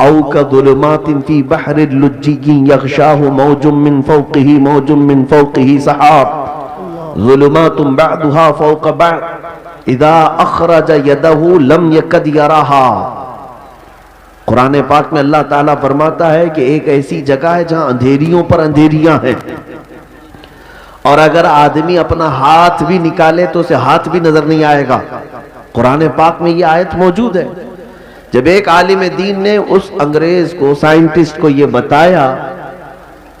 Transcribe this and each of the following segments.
او کظلمات فی بحر لجی یغشاہ موج من فوقہ موج من فوقہ سحاب ظلمات بعضها فوق بعض اذا اخرج یدہ لم یکد یراہا۔ قرآن پاک میں اللہ تعالیٰ فرماتا ہے کہ ایک ایسی جگہ ہے جہاں اندھیریوں پر اندھیریاں ہیں، اور اگر آدمی اپنا ہاتھ بھی نکالے تو اسے ہاتھ بھی نظر نہیں آئے گا۔ قرآن پاک میں یہ آیت موجود ہے۔ جب ایک عالم دین نے اس انگریز کو، سائنٹسٹ کو یہ بتایا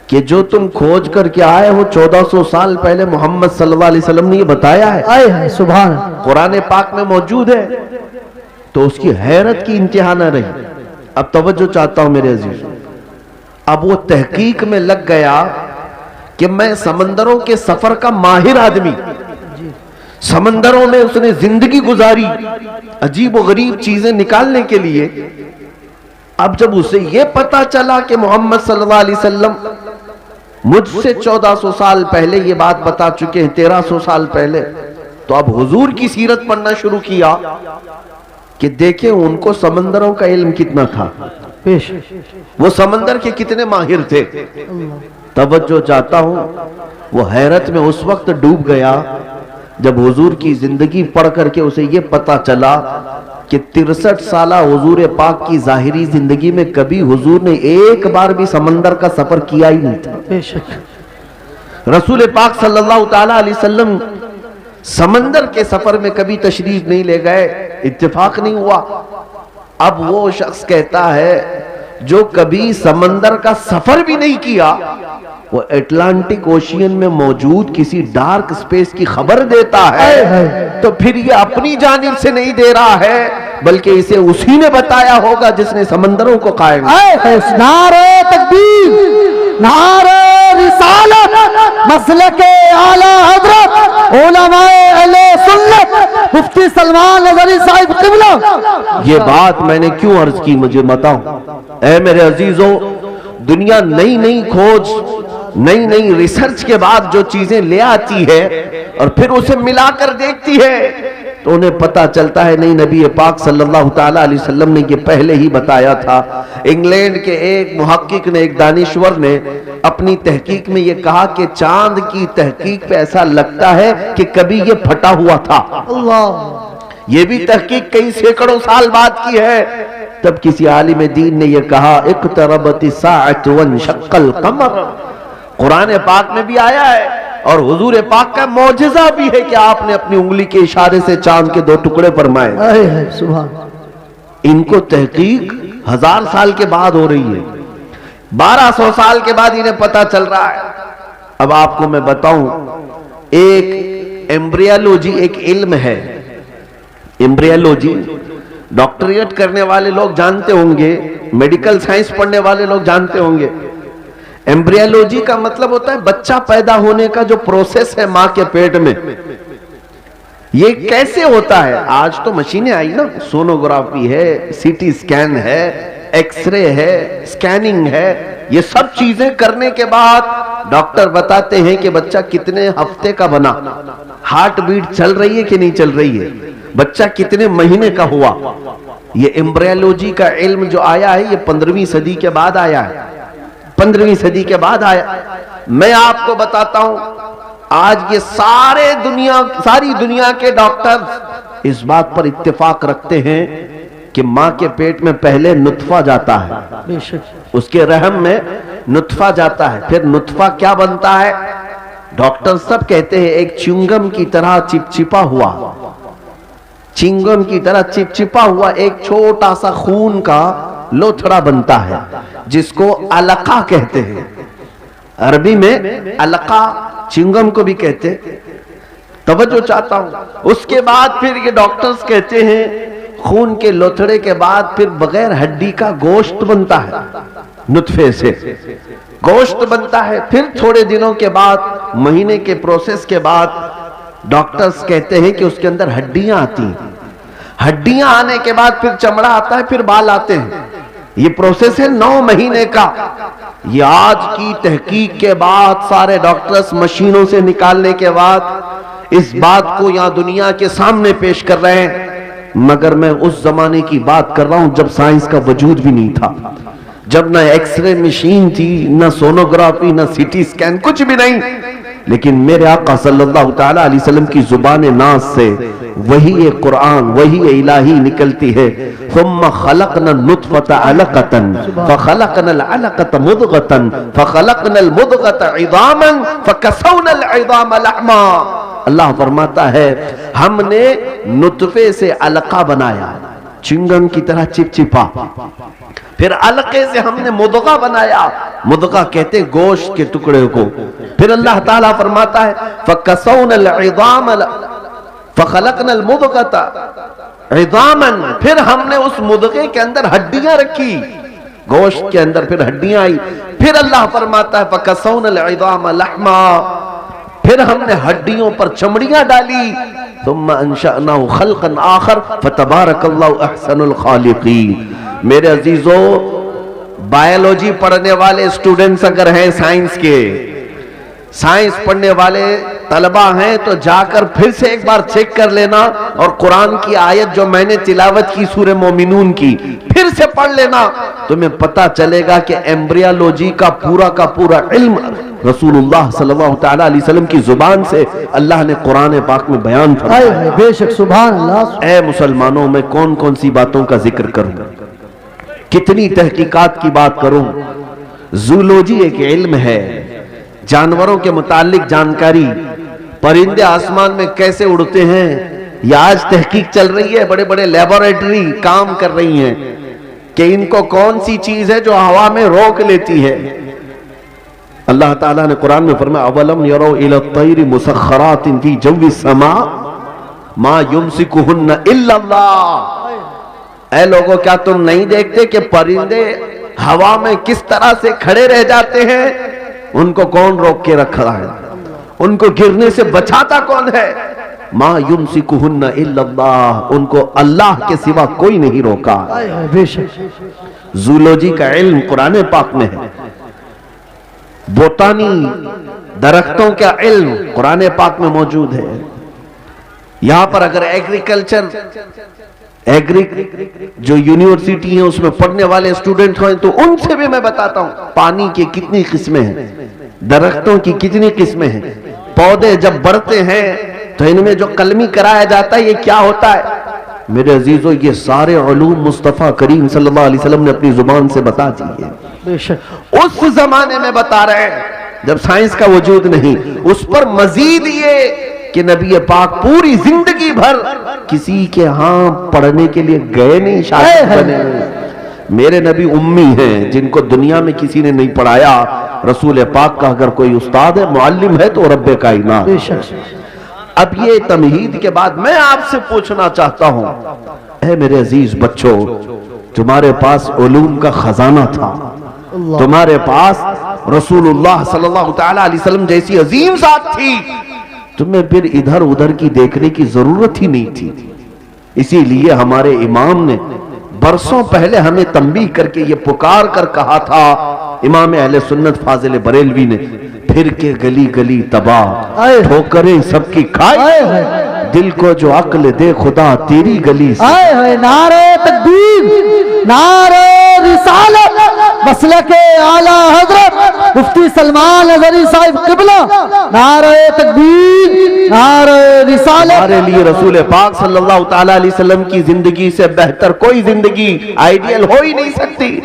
کہ جو تم کھوج کر کے آئے ہو 1400 سال پہلے محمد صلی اللہ علیہ وسلم نے یہ بتایا ہے، سبحان قرآن پاک میں موجود ہے، تو اس کی حیرت کی انتہا نہ رہی۔ اب توجہ چاہتا ہوں میرے عزیز، اب وہ تحقیق میں لگ گیا کہ میں سمندروں کے سفر کا ماہر آدمی، سمندروں میں اس نے زندگی گزاری عجیب و غریب چیزیں نکالنے کے لیے۔ اب جب اسے یہ پتا چلا کہ محمد صلی اللہ علیہ وسلم مجھ سے 1400 سال پہلے یہ بات بتا چکے ہیں، 1300 سال پہلے، تو اب حضور کی سیرت پڑھنا شروع کیا کہ دیکھیں ان کو سمندروں کا علم کتنا تھا، وہ سمندر کے کتنے ماہر تھے۔ توجہ چاہتا ہوں، وہ حیرت میں اس وقت ڈوب گیا جب حضور کی زندگی پڑھ کر کے اسے یہ پتا چلا کہ 63 سالہ حضور پاک کی ظاہری زندگی میں کبھی حضور نے ایک بار بھی سمندر کا سفر کیا ہی نہیں تھا۔ رسول پاک صلی اللہ تعالیٰ علیہ وسلم سمندر کے سفر میں کبھی تشریف نہیں لے گئے، اتفاق نہیں ہوا۔ اب وہ شخص کہتا ہے جو کبھی سمندر کا سفر بھی نہیں کیا، وہ اٹلانٹک اوشین میں موجود کسی ڈارک سپیس کی خبر دیتا ہے، تو پھر یہ اپنی جانب سے نہیں دے رہا ہے بلکہ اسے اسی نے بتایا ہوگا جس نے سمندروں کو قائم کیا۔ نعرہ تکبیر، نعرہ رسالت، مسلک اعلی حضرت علماء اہل سنت مفتی سلمان نظری صاحب قبلہ۔ یہ بات میں نے کیوں عرض کی، مجھے بتاؤ اے میرے عزیزوں، دنیا نئی نئی کھوج، نئی نئی ریسرچ کے بعد جو چیزیں لے آتی ہے اور پھر اسے ملا کر دیکھتی ہے تو انہیں پتا چلتا ہے نہیں، نبی پاک صلی اللہ تعالیٰ علیہ وسلم نے یہ پہلے ہی بتایا تھا۔ انگلینڈ کے ایک محقق نے، ایک دانشور نے اپنی تحقیق میں یہ کہا کہ چاند کی تحقیق پہ ایسا لگتا ہے کہ کبھی یہ پھٹا ہوا تھا۔ اللہ، یہ بھی تحقیق کئی سینکڑوں سال بعد کی ہے۔ تب کسی عالم دین نے یہ کہا اقتربت الساعۃ وانشق القمر، قرآن پاک میں بھی آیا ہے اور حضور پاک کا معجزہ بھی ہے کہ آپ نے اپنی انگلی کے اشارے سے چاند کے 2 ٹکڑے فرمائے۔ سبحان، ان کو تحقیق 1000 سال کے بعد ہو رہی ہے، 1200 سال کے بعد انہیں پتا چل رہا ہے۔ اب آپ کو میں بتاؤں، ایک ایمبریالوجی ایک علم ہے، ایمبریالوجی ڈاکٹریٹ کرنے والے لوگ جانتے ہوں گے، میڈیکل سائنس پڑھنے والے لوگ جانتے ہوں گے۔ ایمبریالوجی کا مطلب ہوتا ہے بچہ پیدا ہونے کا جو پروسیس ہے ماں کے پیٹ میں، یہ کیسے ہوتا ہے۔ آج تو مشینیں آئی نا، سونوگرافی ہے، سی ٹی سکین ہے، ایکس رے ہے، سکیننگ ہے، یہ سب چیزیں کرنے کے بعد ڈاکٹر بتاتے ہیں کہ بچہ کتنے ہفتے کا بنا، ہارٹ بیٹ چل رہی ہے کہ نہیں چل رہی ہے، بچہ کتنے مہینے کا ہوا۔ یہ ایمبریالوجی کا علم جو آیا ہے یہ 15ویں صدی کے بعد آیا ہے، 15ویں صدی کے بعد آیا۔ میں آپ کو بتاتا ہوں، آج یہ ساری دنیا کے ڈاکٹر اس بات پر اتفاق رکھتے ہیں کہ ماں کے پیٹ میں پہلے نطفہ جاتا ہے، اس کے رحم میں نطفہ جاتا ہے، پھر نطفہ کیا بنتا ہے، ڈاکٹر سب کہتے ہیں ایک چنگم کی طرح چپچپا ہوا، چنگم کی طرح چپچپا ہوا ایک چھوٹا سا خون کا لوتھڑا بنتا ہے جس کو علقہ کہتے ہیں، عربی میں علقہ، چنگم کو بھی کہتے ہیں۔ توجہ چاہتا ہوں، اس کے بعد پھر یہ ڈاکٹرز کہتے ہیں خون کے لوتھڑے کے بعد پھر بغیر ہڈی کا گوشت بنتا ہے، نطفے سے گوشت بنتا ہے، پھر تھوڑے دنوں کے بعد، مہینے کے پروسیس کے بعد ڈاکٹرز کہتے ہیں کہ اس کے اندر ہڈیاں آتی ہیں، ہڈیاں آنے کے بعد پھر چمڑا آتا ہے، پھر بال آتے ہیں۔ یہ پروسیس ہے 9 مہینے کا۔ یہ آج کی تحقیق کے بعد سارے ڈاکٹرز مشینوں سے نکالنے کے بعد اس بات کو یہاں دنیا کے سامنے پیش کر رہے ہیں۔ مگر میں اس زمانے کی بات کر رہا ہوں جب سائنس کا وجود بھی نہیں تھا، جب نہ ایکس رے مشین تھی، نہ سونوگرافی، نہ سی ٹی سکین، کچھ بھی نہیں. لیکن میرے آقا صلی اللہ تعالی علیہ وسلم کی زبان ناز سے وہی قرآن، وہی الہی نکلتی ہے. ثم خلقنا النطفة علقة فخلقنا العلقة مضغة فخلقنا المضغة عظاما فكسونا العظام لحما. اللہ فرماتا ہے ہم نے نطفے سے علقہ بنایا، چنگم کی طرح چپچپا، پھر علقے سے ہم نے مضغہ بنایا، مضغہ کہتے گوشت کے ٹکڑے کو. پھر اللہ تعالیٰ فرماتا ہے فَكَسَوْنَا الْعِظَامَ فَخَلَقْنَا الْمُضْغَةَ عِظَامًا، پھر ہم نے اس مضغے کے اندر ہڈیاں رکھی، گوشت کے اندر پھر ہڈیاں آئی. پھر اللہ فرماتا ہے فَكَسَوْنَا الْعِظَامَ لَحْمًا، پھر ہم نے ہڈیوں پر چمڑیاں ڈالی. ثُمَّ أَنشَأْنَاهُ خَلْقًا آخر فَتَبَارَكَ اللَّهُ أَحْسَنُ الْخَالِقِينَ. میرے عزیزو، بائیولوجی پڑھنے والے سٹوڈنٹس اگر ہیں سائنس کے، سائنس پڑھنے والے طلبہ ہیں تو جا کر پھر سے ایک بار چیک کر لینا، اور قرآن کی آیت جو میں نے تلاوت کی سورہ مومنون کی پھر سے پڑھ لینا، تمہیں پتا چلے گا کہ ایمبریالوجی کا پورا علم رسول اللہ صلی اللہ تعالی علیہ وسلم کی زبان سے اللہ نے قرآن پاک میں بیان فرمایا. بے شک سبحان اللہ. اے مسلمانوں، میں کون کون سی باتوں کا ذکر کروں، کتنی تحقیقات کی بات کروں. زولوجی ایک علم ہے، جانوروں کے متعلق جانکاری، پرندے آسمان میں کیسے اڑتے ہیں، یہ آج تحقیق چل رہی ہے، بڑے بڑے لیبوریٹری کام کر رہی ہیں کہ ان کو کون سی چیز ہے جو ہوا میں روک لیتی ہے. اللہ تعالیٰ نے قرآن میں فرمایا اولم یرو الی الطیر مسخرات فی جو السماء ما یمسکہن الا اللہ. اے لوگوں، کیا تم نہیں دیکھتے کہ پرندے ہوا میں کس طرح سے کھڑے رہ جاتے ہیں؟ ان کو کون روک کے رکھ رہا ہے؟ ان کو گرنے سے بچاتا کون ہے؟ ما یمسکہن الا اللہ، ان کو اللہ کے سوا کوئی نہیں روکا. بے شک زولوجی کا علم قرآن پاک میں ہے. بوٹانی، درختوں کا علم قرآن پاک میں موجود ہے. یہاں پر اگر ایگریکلچر جو یونیورسٹی ہیں اس میں پڑھنے والے اسٹوڈنٹ ہیں تو ان سے بھی میں بتاتا ہوں پانی کی کتنی قسمیں ہیں، درختوں کی کتنی قسمیں ہیں. پودے جب بڑھتے ہیں تو ان میں جو قلمی کرایا جاتا ہے یہ کیا ہوتا ہے؟ میرے عزیزو، یہ سارے علوم مصطفیٰ کریم صلی اللہ علیہ وسلم نے اپنی زبان سے بتا دیے. بے شک اس زمانے میں بتا رہے ہیں جب سائنس کا وجود نہیں. اس پر مزید یہ کہ نبی پاک پوری زندگی بھر کسی کے ہاں پڑھنے کے لیے گئے نہیں، شاگرد بنے. میرے نبی امی ہیں جن کو دنیا میں کسی نے نہیں پڑھایا. رسول پاک کا اگر کوئی استاد ہے، معلم ہے تو رب کائنات. بے شک. اب یہ تمہید کے بعد میں آپ سے پوچھنا چاہتا ہوں، اے میرے عزیز بچوں، تمہارے پاس علوم کا خزانہ تھا، تمہارے پاس رسول اللہ صلی اللہ تعالی علیہ وسلم جیسی عظیم ذات تھی، تمہیں پھر ادھر ادھر کی دیکھنے کی ضرورت ہی نہیں تھی. اسی لیے ہمارے امام نے برسوں پہلے ہمیں تنبیہ کر کے یہ پکار کر کہا تھا، امام اہل سنت فاضل بریلوی نے، پھر کے گلی گلی تباہ، ٹھوکریں سب کی کھائی، دل کو جو عقل دے خدا تیری گلی سے. نعرہ تکبیر، نعرہ رسالت، مسلک اعلی حضرت مفتی سلمان اظہری صاحب قبلہ، نعرہ تکبیر، نعرہ رسالت. ہمارے لیے رسول پاک صلی اللہ تعالی علیہ وسلم کی زندگی سے بہتر کوئی زندگی آئیڈیل ہو ہی نہیں سکتی.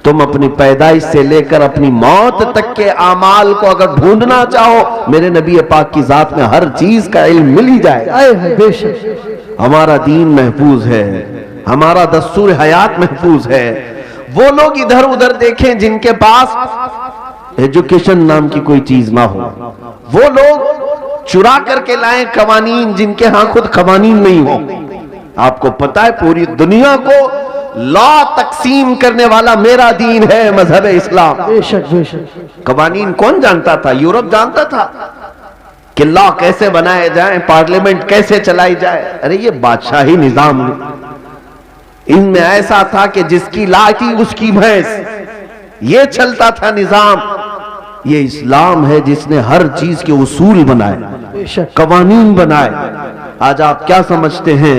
تم اپنی پیدائش سے لے کر اپنی موت تک کے اعمال کو اگر ڈھونڈنا چاہو، میرے نبی پاک کی ذات میں ہر چیز کا علم مل ہی جائے. بے شک ہمارا دین محفوظ ہے، ہمارا دستور حیات محفوظ ہے. وہ لوگ ادھر ادھر دیکھیں جن کے پاس ایجوکیشن نام کی کوئی چیز نہ ہو، وہ لوگ چرا کر کے لائیں قوانین جن کے ہاں خود قوانین نہیں ہو. آپ کو پتا ہے پوری دنیا کو لا تقسیم کرنے والا میرا دین ہے، مذہب اسلام. بے شک بے شک. قوانین کون جانتا تھا؟ یورپ جانتا تھا کہ لا کیسے بنائے جائیں، پارلیمنٹ کیسے چلائی جائے. ارے یہ بادشاہی نظام ان میں ایسا تھا کہ جس کی لا تھی اس کی بھینس، یہ چلتا تھا نظام. یہ اسلام ہے جس نے ہر چیز کے اصول بنائے، قوانین بنائے. آج آپ کیا سمجھتے ہیں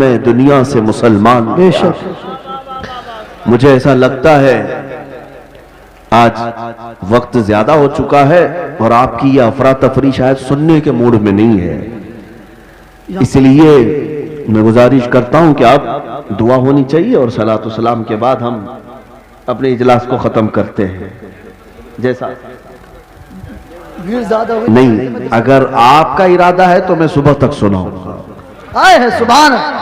میں دنیا سے مسلمان. بے شک مجھے ایسا لگتا ہے آج وقت زیادہ ہو چکا ہے اور آپ کی یہ افراتفری شاید سننے کے موڈ میں نہیں ہے. اس لیے میں گزارش کرتا ہوں کہ آپ دعا ہونی چاہیے اور صلاۃ و سلام کے بعد ہم اپنے اجلاس کو ختم کرتے ہیں. جیسا بھیڑ زیادہ ہوئی نہیں، اگر آپ کا ارادہ ہے تو میں صبح تک سناؤں گا. آئے ہے سبحان اللہ.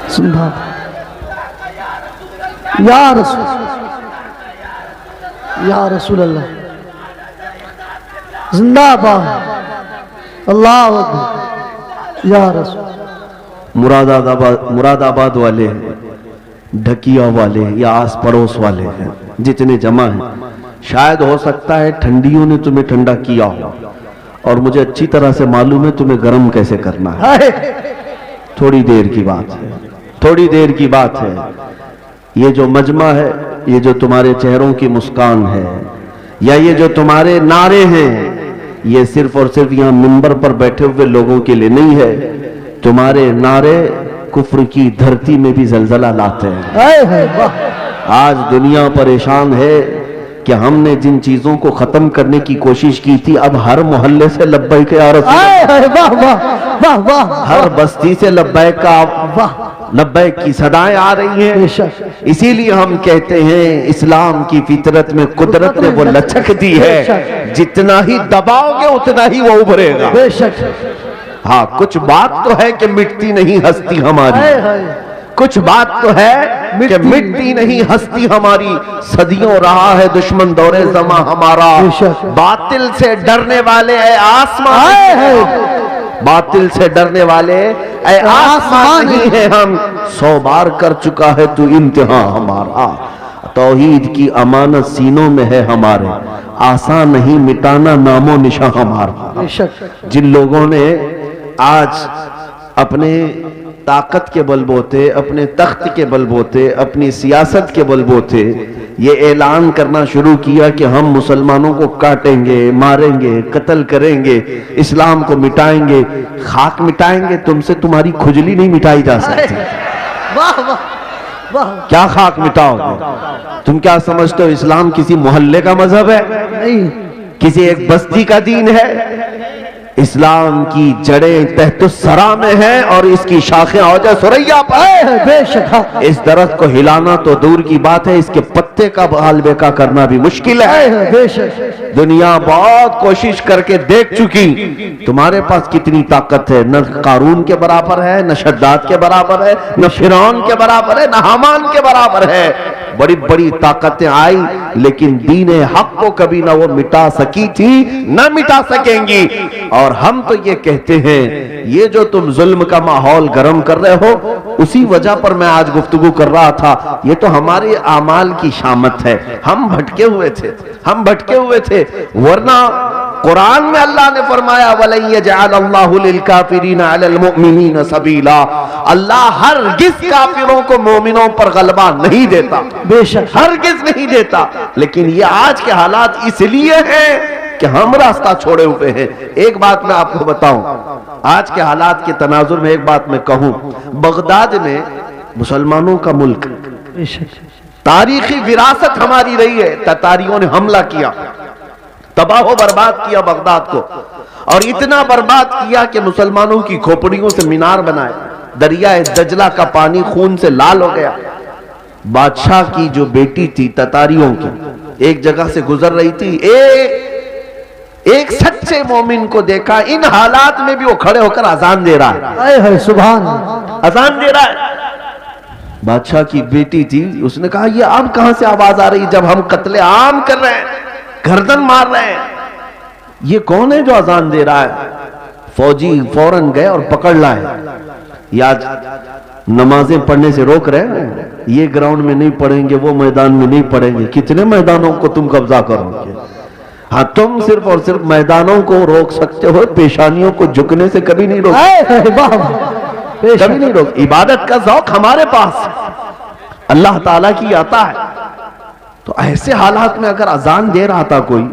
سبحان یا رسول اللہ زندہ باد اللہ اکبر یا رسول. مراد آباد والے، ڈھکیا والے یا آس پڑوس والے ہیں جتنے جمع ہیں، شاید ہو سکتا ہے ٹھنڈیوں نے تمہیں ٹھنڈا کیا ہو اور مجھے اچھی طرح سے معلوم ہے تمہیں گرم کیسے کرنا ہے. تھوڑی دیر کی بات ہے، تھوڑی دیر کی بات ہے. یہ جو مجمع ہے، یہ جو تمہارے چہروں کی مسکان ہے یا یہ جو تمہارے نعرے ہیں، یہ صرف اور صرف یہاں منبر پر بیٹھے ہوئے لوگوں کے لیے نہیں ہے. تمہارے نعرے کفر کی دھرتی میں بھی زلزلہ لاتے ہیں. آج دنیا پریشان ہے کہ ہم نے جن چیزوں کو ختم کرنے کی کوشش کی تھی اب ہر محلے سے لبیک یا رسول اللہ، ہر بستی سے لبیک کا لبیک کی صدائیں آ رہی ہیں. اسی لیے ہم کہتے ہیں اسلام کی فطرت میں قدرت نے وہ لچک دی ہے، جتنا ہی دباؤ گے اتنا ہی وہ ابھرے گا. بے شک. ہاں کچھ بات تو ہے کہ مٹتی نہیں ہستی ہماری، کچھ بات تو ہے کہ مٹتی نہیں ہستی ہماری. صدیوں رہا ہے دشمن دور زماں ہمارا، باطل سے ڈرنے والے اے آسمان، باطل سے ڈرنے والے اے آسمان نہیں ہیں ہم. 100 بار کر چکا ہے تو امتحان ہمارا. توحید کی امانت سینوں میں ہے ہمارے، آسان نہیں مٹانا نام و نشاں ہمارا. جن لوگوں نے آج اپنے طاقت کے بلبوتے، اپنے تخت کے بلبوتے، اپنی سیاست کے بلبوتے یہ اعلان کرنا شروع کیا کہ ہم مسلمانوں کو کاٹیں گے، ماریں گے، قتل کریں گے، اسلام کو مٹائیں گے، خاک مٹائیں گے، تم سے تمہاری کھجلی نہیں مٹائی جا سکتی. کیا خاک مٹاؤ گے؟ تم کیا سمجھتے ہو اسلام کسی محلے کا مذہب ہے؟ نہیں. کسی ایک بستی کا دین ہے؟ اسلام کی جڑیں تحت الثری میں ہیں اور اس کی شاخیں اوج ثریا پر. بے شک. اس درخت کو ہلانا تو دور کی بات ہے، اس کے پتے کا حال بیکا کرنا بھی مشکل ہے. بے شک. دنیا بہت کوشش کر کے دیکھ چکی تمہارے پاس کتنی طاقت ہے. نہ قارون کے برابر ہے، نہ شداد کے برابر ہے، نہ فرعون کے برابر ہے، نہ حامان کے برابر ہے. بڑی بڑی طاقتیں آئی لیکن دین حق کو کبھی نہ وہ مٹا سکی تھی نہ مٹا سکیں گی. اور ہم تو یہ کہتے ہیں یہ جو تم ظلم کا ماحول گرم کر رہے ہو اسی وجہ پر میں آج گفتگو کر رہا تھا. یہ تو ہمارے اعمال کی شامت ہے. ہم بھٹکے ہوئے تھے، ہم بھٹکے ہوئے تھے، ورنہ قرآن میں اللہ نے فرمایا وَلَن يَجْعَلَ اللَّهُ لِلْكَافِرِينَ عَلَى الْمُؤْمِنِينَ سَبِيلًا. اللہ ہرگز کافروں کو مومنوں پر غلبہ نہیں دیتا، بے شک. ہرگز نہیں دیتا. لیکن یہ آج کے حالات اس لیے ہیں کہ ہم راستہ چھوڑے ہوئے ہیں. ایک بات میں آپ کو بتاؤں، آج کے حالات کے تناظر میں ایک بات میں کہوں، بغداد میں مسلمانوں کا ملک، بے شک. تاریخی وراثت ہماری رہی ہے. تتاریوں نے حملہ کیا، تباہ و برباد کیا بغداد کو، اور اتنا برباد کیا کہ مسلمانوں کی کھوپڑیوں سے مینار بنائے. دریائے دجلہ کا پانی خون سے لال ہو گیا. بادشاہ کی جو بیٹی تھی تتاریوں کی ایک جگہ سے گزر رہی تھی، ایک سچے مومن کو دیکھا ان حالات میں بھی وہ کھڑے ہو کر اذان دے رہا ہے. سبحان اذان دے رہا ہے. بادشاہ کی بیٹی تھی، اس نے کہا یہ اب کہاں سے آواز آ رہی جب ہم قتل عام کر رہے ہیں، گردن مار رہے ہیں، یہ کون ہے جو اذان دے رہا ہے؟ فوجی فوراً گئے اور پکڑ لائے. یا نمازیں پڑھنے سے روک رہے ہیں، یہ گراؤنڈ میں نہیں پڑھیں گے، وہ میدان میں نہیں پڑھیں گے. کتنے میدانوں کو تم قبضہ کرو گے؟ ہاں تم صرف اور صرف میدانوں کو روک سکتے ہو، پیشانیوں کو جھکنے سے کبھی نہیں روک، کبھی نہیں روک. عبادت کا ذوق ہمارے پاس، اللہ تعالیٰ کی عطا ہے. تو ایسے حالات میں اگر اذان دے رہا تھا کوئی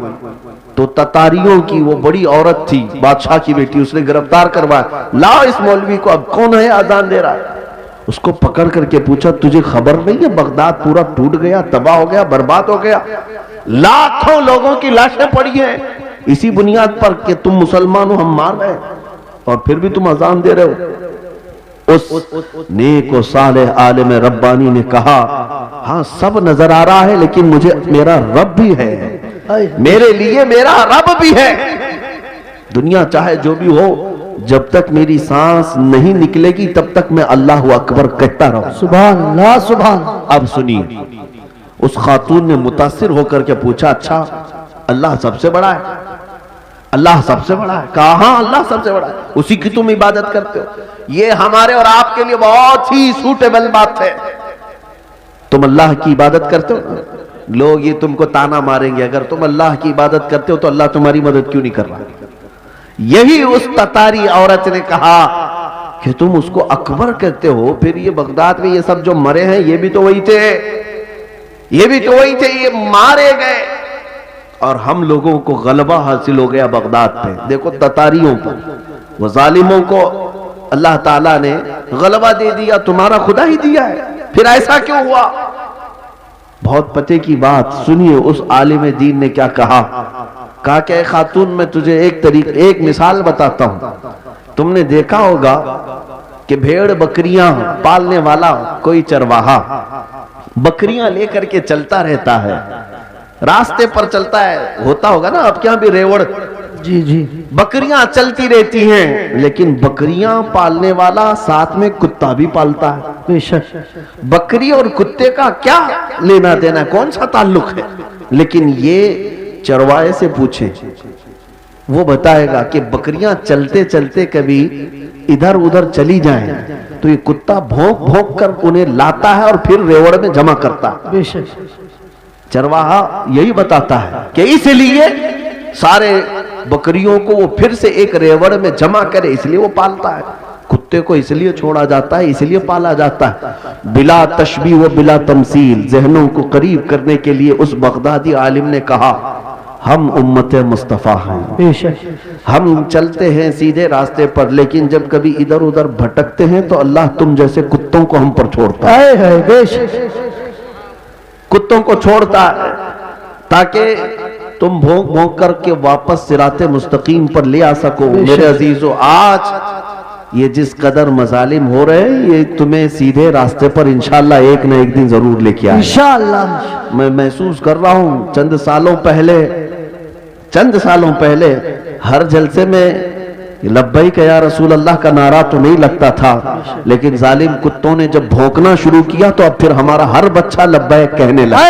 تو تتاریوں کی وہ بڑی عورت تھی, بادشاہ کی بیٹی, اس نے گرفتار کروایا, لا اس مولوی کو, اب کون ہے اذان دے رہا ہے. اس کو پکڑ کر کے پوچھا تجھے خبر نہیں ہے بغداد پورا ٹوٹ گیا, تباہ ہو گیا, برباد ہو گیا, لاکھوں لوگوں کی لاشیں پڑی ہیں اسی بنیاد پر کہ تم مسلمان ہو, ہم مار رہے ہیں, اور پھر بھی تم اذان دے رہے ہو. اس نیک و صالح عالم ربانی نے کہا ہاں سب نظر آ رہا ہے لیکن مجھے میرا رب بھی ہے, میرے لیے میرا رب بھی ہے. دنیا چاہے جو بھی ہو, جب تک میری سانس نہیں نکلے گی تب تک میں اللہ اکبر کہتا رہوں. سبحان اللہ سبحان. اب سنیے, اس خاتون نے متاثر ہو کر کے پوچھا اچھا اللہ سب سے بڑا ہے؟ اللہ سب سے بڑا ہے. کہا ہاں اللہ سب سے بڑا ہے, اسی کی تم عبادت کرتے ہو. یہ ہمارے اور آپ کے لیے بہت ہی سوٹیبل بات ہے. تم اللہ کی عبادت کرتے ہو, لوگ یہ تم کو تانا ماریں گے اگر تم اللہ کی عبادت کرتے ہو تو اللہ تمہاری مدد کیوں نہیں کر رہا. یہی اس تتاری عورت نے کہا کہ تم اس کو اکبر کہتے ہو, پھر یہ بغداد میں یہ سب جو مرے ہیں یہ بھی تو وہی تھے, یہ بھی تو وہی تھے, یہ مارے گئے اور ہم لوگوں کو غلبہ حاصل ہو گیا بغداد پہ. دیکھو تتاریوں پر, وہ ظالموں کو اللہ تعالیٰ نے غلبہ دے دیا, تمہارا خدا ہی دیا ہے, پھر ایسا کیوں ہوا؟ بہت پتے کی بات سنیے, اس عالم دین نے کیا کہا کہ اے خاتون میں تجھے ایک مثال بتاتا ہوں. تم نے دیکھا ہوگا کہ بھیڑ بکریاں پالنے والا کوئی چرواہا بکریاں لے کر کے چلتا رہتا ہے, راستے پر چلتا ہے, ہوتا ہوگا نا آپ کے یہاں بھی ریوڑ, جی جی, بکریاں چلتی رہتی ہیں, لیکن بکریاں پالنے والا ساتھ میں کتا بھی پالتا ہے. بے شک. بکری اور کتے کا کیا لینا دینا, کون سا تعلق ہے؟ لیکن یہ چرواہے سے پوچھیں, وہ بتائے گا کہ بکریاں چلتے چلتے کبھی ادھر ادھر چلی جائیں تو یہ کتا بھونک بھونک کر انہیں لاتا ہے اور پھر ریوڑ میں جمع کرتا ہے. بے شک. چرواہا یہی بتاتا ہے کہ اس لیے سارے بکریوں کو وہ پھر سے ایک ریوڑ میں جمع کرے, اس لیے وہ پالتا ہے. کتے کو اس لیے چھوڑا جاتا ہے, اس لیے پالا جاتا ہے. بلا تشبیہ و بلا تمثیل, ذہنوں کو قریب کرنے کے لیے اس بغدادی عالم نے کہا ہم امت مصطفیٰ ہیں, بے شک. ہم چلتے ہیں سیدھے راستے پر, لیکن جب کبھی ادھر ادھر بھٹکتے ہیں تو اللہ تم جیسے کتوں کو ہم پر چھوڑتا ہے, بے شک. کتوں کو چھوڑتا ہے تاکہ تم بھونک بھونک کر کے واپس صراط مستقیم پر لے آ سکو. میرے عزیزو, آج یہ جس قدر مظالم ہو رہے ہیں یہ تمہیں سیدھے راستے پر انشاءاللہ ایک نہ ایک دن ضرور لے کے آئے. انشاءاللہ. میں محسوس کر رہا ہوں چند سالوں پہلے ہر جلسے میں لبیک یا رسول اللہ کا نعرہ تو نہیں لگتا تھا, لیکن ظالم کتوں نے جب بھونکنا شروع کیا تو اب پھر ہمارا ہر بچہ لبیک کہنے لگا.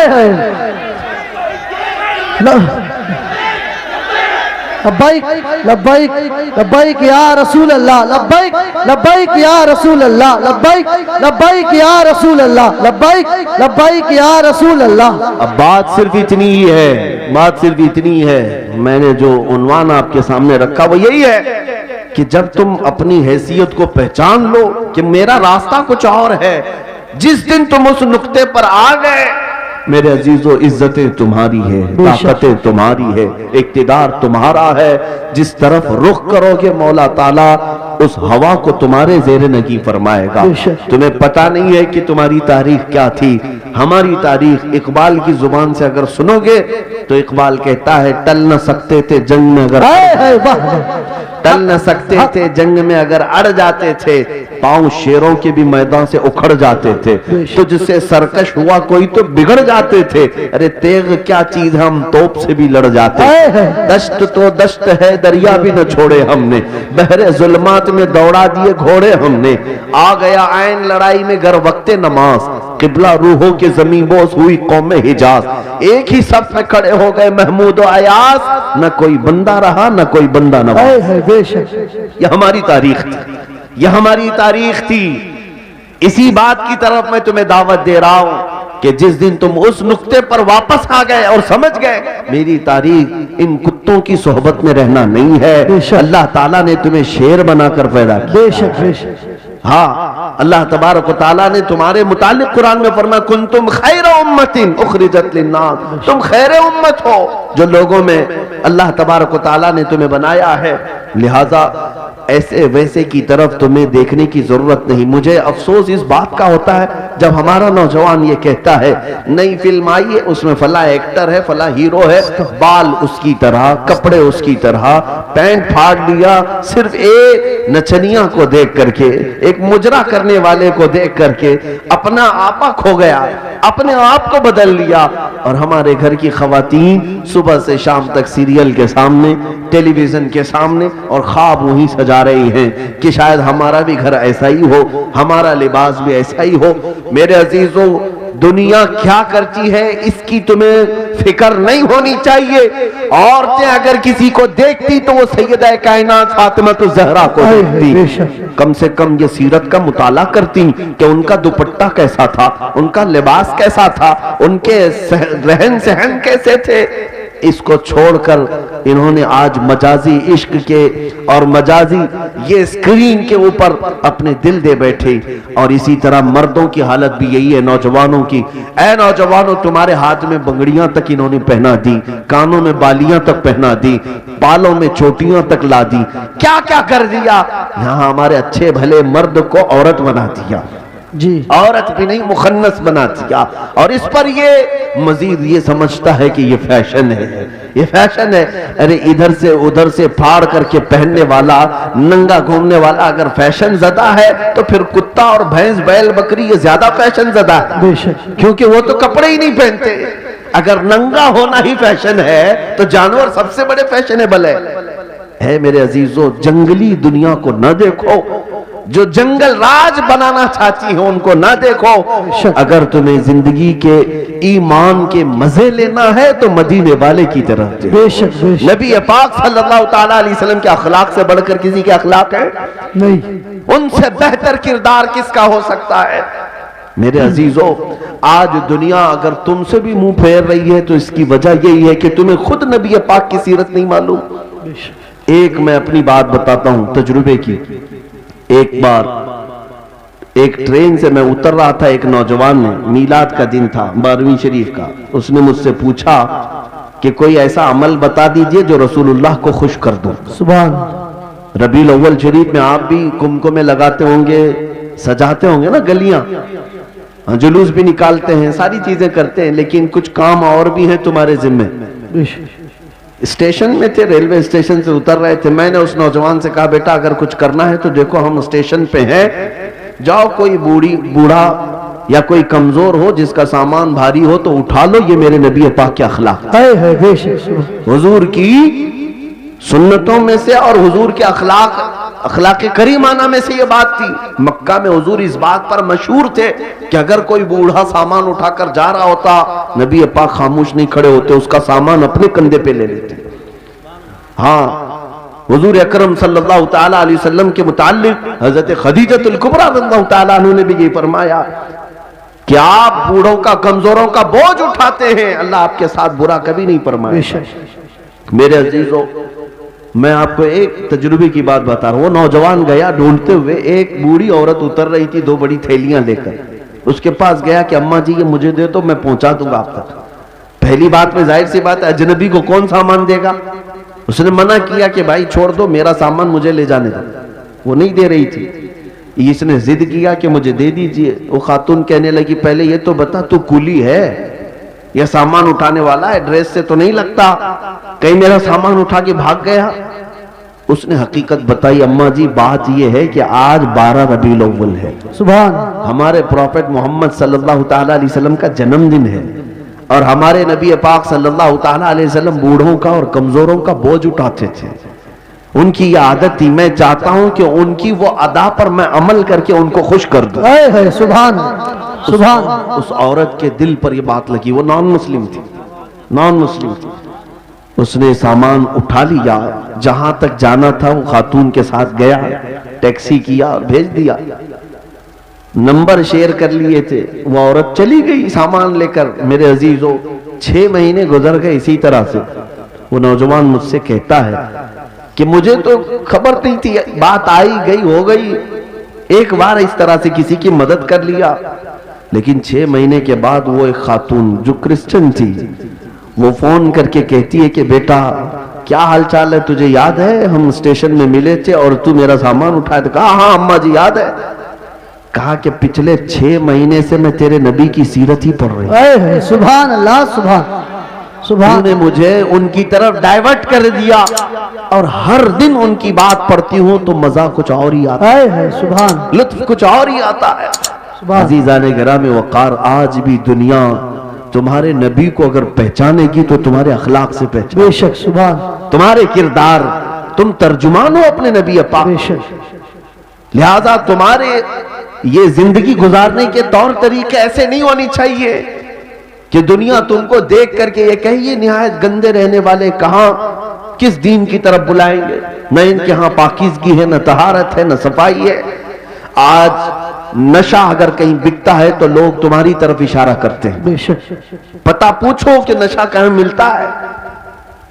لبیک لبیک لبیک یا رسول اللہ, لبیک لبیک یا رسول اللہ, لبیک لبیک یا رسول اللہ, لبیک لبیک یا رسول اللہ. اب بات صرف اتنی ہی ہے, بات صرف اتنی ہے. میں نے جو عنوان آپ کے سامنے رکھا وہ یہی ہے کہ جب تم اپنی حیثیت کو پہچان لو کہ میرا راستہ کچھ اور ہے, جس دن تم اس نقطے پر آ گئے میرے عزیزو, عزتیں تمہاری ہے, طاقتیں تمہاری ہے, اقتدار تمہارا ہے. جس طرف رخ کرو گے مولا تعالیٰ اس ہوا کو تمہارے زیر نگی فرمائے گا. تمہیں پتا نہیں ہے کہ تمہاری تاریخ کیا تھی. ہماری تاریخ اقبال کی زبان سے اگر سنو گے تو اقبال کہتا ہے ٹل نہ سکتے تھے جنگ میں اگر ٹل نہ سکتے تھے جنگ میں اگر اڑ جاتے تھے, پاؤں شیروں کے بھی میدان سے اکھڑ جاتے تھے. تو جس سے سرکش ہوا کوئی تو بگڑ جاتے تھے. ارے تیغ کیا چیز, ہم توپ سے بھی لڑ جاتے. دشت تو دشت ہے, دریا بھی نہ چھوڑے ہم نے, بحر ظلمات میں دوڑا دیے گھوڑے ہم نے. آ گیا عین لڑائی میں گر وقت نماز, قبلہ روحوں کے زمین بوس ہوئی قوم حجاز. ایک ہی صف میں کھڑے ہو گئے محمود و ایاز, نہ کوئی بندہ رہا نہ کوئی بندہ نواز. یہ ہماری تاریخ تھی, یہ ہماری تاریخ تھی. اسی بات کی طرف میں تمہیں دعوت دے رہا ہوں کہ جس دن تم اس نقطے پر واپس آ گئے اور سمجھ گئے میری تاریخ ان کتوں کی صحبت میں رہنا نہیں ہے, اللہ تعالیٰ نے تمہیں شیر بنا کر پیدا کیا. بے شک بے شک. ہاں اللہ تبارک و تعالیٰ نے تمہارے متعلق قرآن میں فرمایا کنتم خیر امت اخرجت للناس، تم خیر امت ہو جو لوگوں میں اللہ تبارک و تعالیٰ نے تمہیں بنایا ہے، لہذا ایسے ویسے کی طرف تمہیں دیکھنے کی ضرورت نہیں۔ مجھے افسوس اس بات کا ہوتا ہے جب ہمارا نوجوان یہ کہتا ہے نئی فلم آئی ہے اس میں فلاں ایکٹر ہے، فلاں ہیرو ہے، بال اس کی طرح، کپڑے اس کی طرح، پینٹ پھاڑ لیا، صرف ایک نچنیاں کو دیکھ کر کے، ایک مجرا کرنے والے کو دیکھ کر کے اپنا آپا کھو گیا، اپنے آپ کو بدل لیا۔ اور ہمارے گھر کی خواتین صبح سے شام تک سیریل کے سامنے، ٹیلی ویژن کے سامنے، اور خواب وہی سجا رہی ہیں کہ شاید ہمارا بھی گھر ایسا ہی ہو، ہمارا لباس بھی ایسا ہی ہو۔ میرے عزیزوں، دنیا کیا کرتی ہے اس کی تمہیں فکر نہیں ہونی چاہیے۔ عورتیں اگر کسی کو دیکھتی تو وہ سیدہ کائنات فاطمہ الزہرا کو دیکھتی، کم سے کم یہ سیرت کا مطالعہ کرتی کہ ان کا دوپٹہ کیسا تھا، ان کا لباس کیسا تھا، ان کے رہن سہن کیسے تھے۔ اس کو چھوڑ کر انہوں نے آج مجازی عشق کے اور مجازی یہ اسکرین کے اوپر اپنے دل دے بیٹھے، اور اسی طرح مردوں کی حالت بھی یہی ہے نوجوانوں کی۔ اے نوجوانوں، تمہارے ہاتھ میں بنگڑیاں تک انہوں نے پہنا دی، کانوں میں بالیاں تک پہنا دی، بالوں میں چوٹیاں تک لا دی، کیا کیا کر دیا۔ یہاں ہمارے اچھے بھلے مرد کو عورت بنا دیا، جی عورت بھی نہیں مخنث بنا دیا، اور اس پر یہ مزید یہ سمجھتا ہے کہ یہ فیشن ہے، یہ فیشن ہے۔ ارے ادھر سے ادھر سے پھاڑ کر کے پہننے والا، ننگا گھومنے والا اگر فیشن زدہ ہے تو پھر کتا اور بھینس بیل بکری یہ زیادہ فیشن زدہ ہے، بے شک، کیونکہ وہ تو کپڑے ہی نہیں پہنتے۔ اگر ننگا ہونا ہی فیشن ہے تو جانور سب سے بڑے فیشنیبل ہے۔ میرے عزیزوں، جنگلی دنیا کو نہ دیکھو، جو جنگل راج بنانا چاہتی ہیں ان کو نہ دیکھو۔ اگر تمہیں زندگی کے ایمان کے مزے لینا ہے تو مدینے والے کی طرف دیکھو۔ بے شک، بے شک، نبی پاک صلی اللہ تعالیٰ علیہ وسلم کے اخلاق سے بڑھ کر کسی کے اخلاق ہے؟ نہیں، ان سے بہتر کردار کس کا ہو سکتا ہے؟ میرے عزیزوں، آج دنیا اگر تم سے بھی منہ پھیر رہی ہے تو اس کی وجہ یہی ہے کہ تمہیں خود نبی پاک کی سیرت نہیں معلوم۔ بے شک، ایک میں اپنی بات بتاتا ہوں تجربے کی۔ ایک بار ایک ٹرین سے میں اتر رہا تھا، ایک نوجوان نے، میلاد کا دن تھا 12ویں شریف کا، اس نے مجھ سے پوچھا کہ کوئی ایسا عمل بتا دیجئے جو رسول اللہ کو خوش کر دوں۔ سبحان، ربیع الاول شریف میں آپ بھی کمکمے لگاتے ہوں گے، سجاتے ہوں گے نا گلیاں، جلوس بھی نکالتے ہیں، ساری چیزیں کرتے ہیں، لیکن کچھ کام اور بھی ہیں تمہارے ذمہ۔ بے شک، اسٹیشن میں تھے، ریلوے اسٹیشن سے اتر رہے تھے، میں نے اس نوجوان سے کہا بیٹا اگر کچھ کرنا ہے تو دیکھو ہم اسٹیشن پہ ہیں، جاؤ کوئی بوڑھا یا کوئی کمزور ہو جس کا سامان بھاری ہو تو اٹھا لو، یہ میرے نبی پاک کے اخلاق، ہے بے شک، حضور کی سنتوں میں سے اور حضور کے اخلاق کریمانہ میں سے یہ بات تھی۔ مکہ میں حضور اس بات پر مشہور تھے کہ اگر کوئی بوڑھا سامان اٹھا کر جا رہا ہوتا، نبی پاک خاموش نہیں کھڑے ہوتے، اس کا سامان اپنے کندھے پہ لے لیتے۔ ہاں، حضور اکرم صلی اللہ تعالیٰ علیہ وسلم کے متعلق حضرت خدیجہ الکبریٰ رضی اللہ تعالیٰ عنہ نے بھی یہ فرمایا کہ آپ بوڑھوں کا، کمزوروں کا بوجھ اٹھاتے ہیں، اللہ آپ کے ساتھ برا کبھی نہیں فرمائے۔ میرے عزیزوں، میں آپ کو ایک تجربے کی بات بتا رہا ہوں۔ وہ نوجوان گیا ڈھونڈتے ہوئے، ایک بوڑھی عورت اتر رہی تھی 2 بڑی تھیلیاں لے کر، اس کے پاس گیا کہ اماں جی یہ مجھے دے تو میں پہنچا دوں گا آپ تک۔ پہلی بات میں ظاہر سی بات ہے اجنبی کو کون سامان دے گا؟ اس نے منع کیا کہ بھائی چھوڑ دو، میرا سامان مجھے لے جانے دو، وہ نہیں دے رہی تھی۔ اس نے ضد کیا کہ مجھے دے دیجئے۔ وہ خاتون کہنے لگی پہلے یہ تو بتا تو کولی ہے یا سامان اٹھانے والا ہے؟ ڈریس سے تو نہیں لگتا، کہیں میرا سامان اٹھا کے بھاگ گیا؟ اس نے حقیقت بتائی، اماں جی بات یہ ہے کہ آج 12 ربیع الاول ہے، سبحان، ہمارے پروفیٹ محمد صلی اللہ تعالیٰ علیہ وسلم کا جنم دن ہے، اور ہمارے نبی پاک صلی اللہ تعالیٰ علیہ وسلم بوڑھوں کا اور کمزوروں کا بوجھ اٹھاتے تھے۔ ان کی یہ عادت تھی، میں چاہتا ہوں کہ ان کی وہ ادا پر میں عمل کر کے ان کو خوش کر دوں۔ ہے سبحان، سبحان، اس عورت کے دل پر یہ بات لگی، وہ نان مسلم تھی، نان مسلم تھی۔ اس نے سامان اٹھا لیا، جہاں تک جانا تھا وہ خاتون کے ساتھ گیا، ٹیکسی کیا اور بھیج دیا، نمبر شیئر کر لیے تھے، وہ عورت چلی گئی سامان لے کر۔ میرے عزیزو، 6 مہینے گزر گئے اسی طرح سے۔ وہ نوجوان مجھ سے کہتا ہے کہ مجھے تو خبر نہیں تھی، بات آئی گئی ہو گئی، ایک بار اس طرح سے کسی کی مدد کر لیا، لیکن 6 مہینے کے بعد وہ ایک خاتون جو کرسچن تھی وہ فون کر کے کہتی ہے کہ بیٹا کیا حال چال ہے، تجھے یاد ہے ہم اسٹیشن میں ملے تھے اور تو میرا سامان اٹھایا تھا؟ کہا ہاں اماں جی یاد ہے۔ کہا کہ پچھلے 6 مہینے سے میں تیرے نبی کی سیرت ہی پڑھ رہی ہوں، اے ہے سبحان اللہ، سبحان تو سبحان نے مجھے ان کی طرف ڈائیورٹ کر دیا، اور ہر دن ان کی بات پڑھتی ہوں تو مزہ کچھ اور ہی آتا اے ہے سبحان ہے، لطف کچھ اور ہی آتا ہے۔ سبحان عزیزان گرامی وقار، آج بھی دنیا تمہارے نبی کو اگر پہچانے گی تو تمہارے اخلاق سے پہچانے، بے شک سبحان تمہارے کردار، تم ترجمان ہو اپنے نبی پاک، بے شک لہذا تمہارے یہ زندگی گزارنے کے طور طریقے ایسے نہیں ہونی چاہیے کہ دنیا تم کو دیکھ کر کے یہ کہے یہ نہایت گندے رہنے والے کہاں کس دین کی طرف بلائیں گے، نہ ان کے ہاں پاکیزگی ہے، نہ طہارت ہے، نہ صفائی ہے۔ آج نشہ اگر کہیں بکتا ہے تو لوگ تمہاری طرف اشارہ کرتے ہیں، بے شک پتہ پوچھو کہ نشہ کہاں ملتا ہے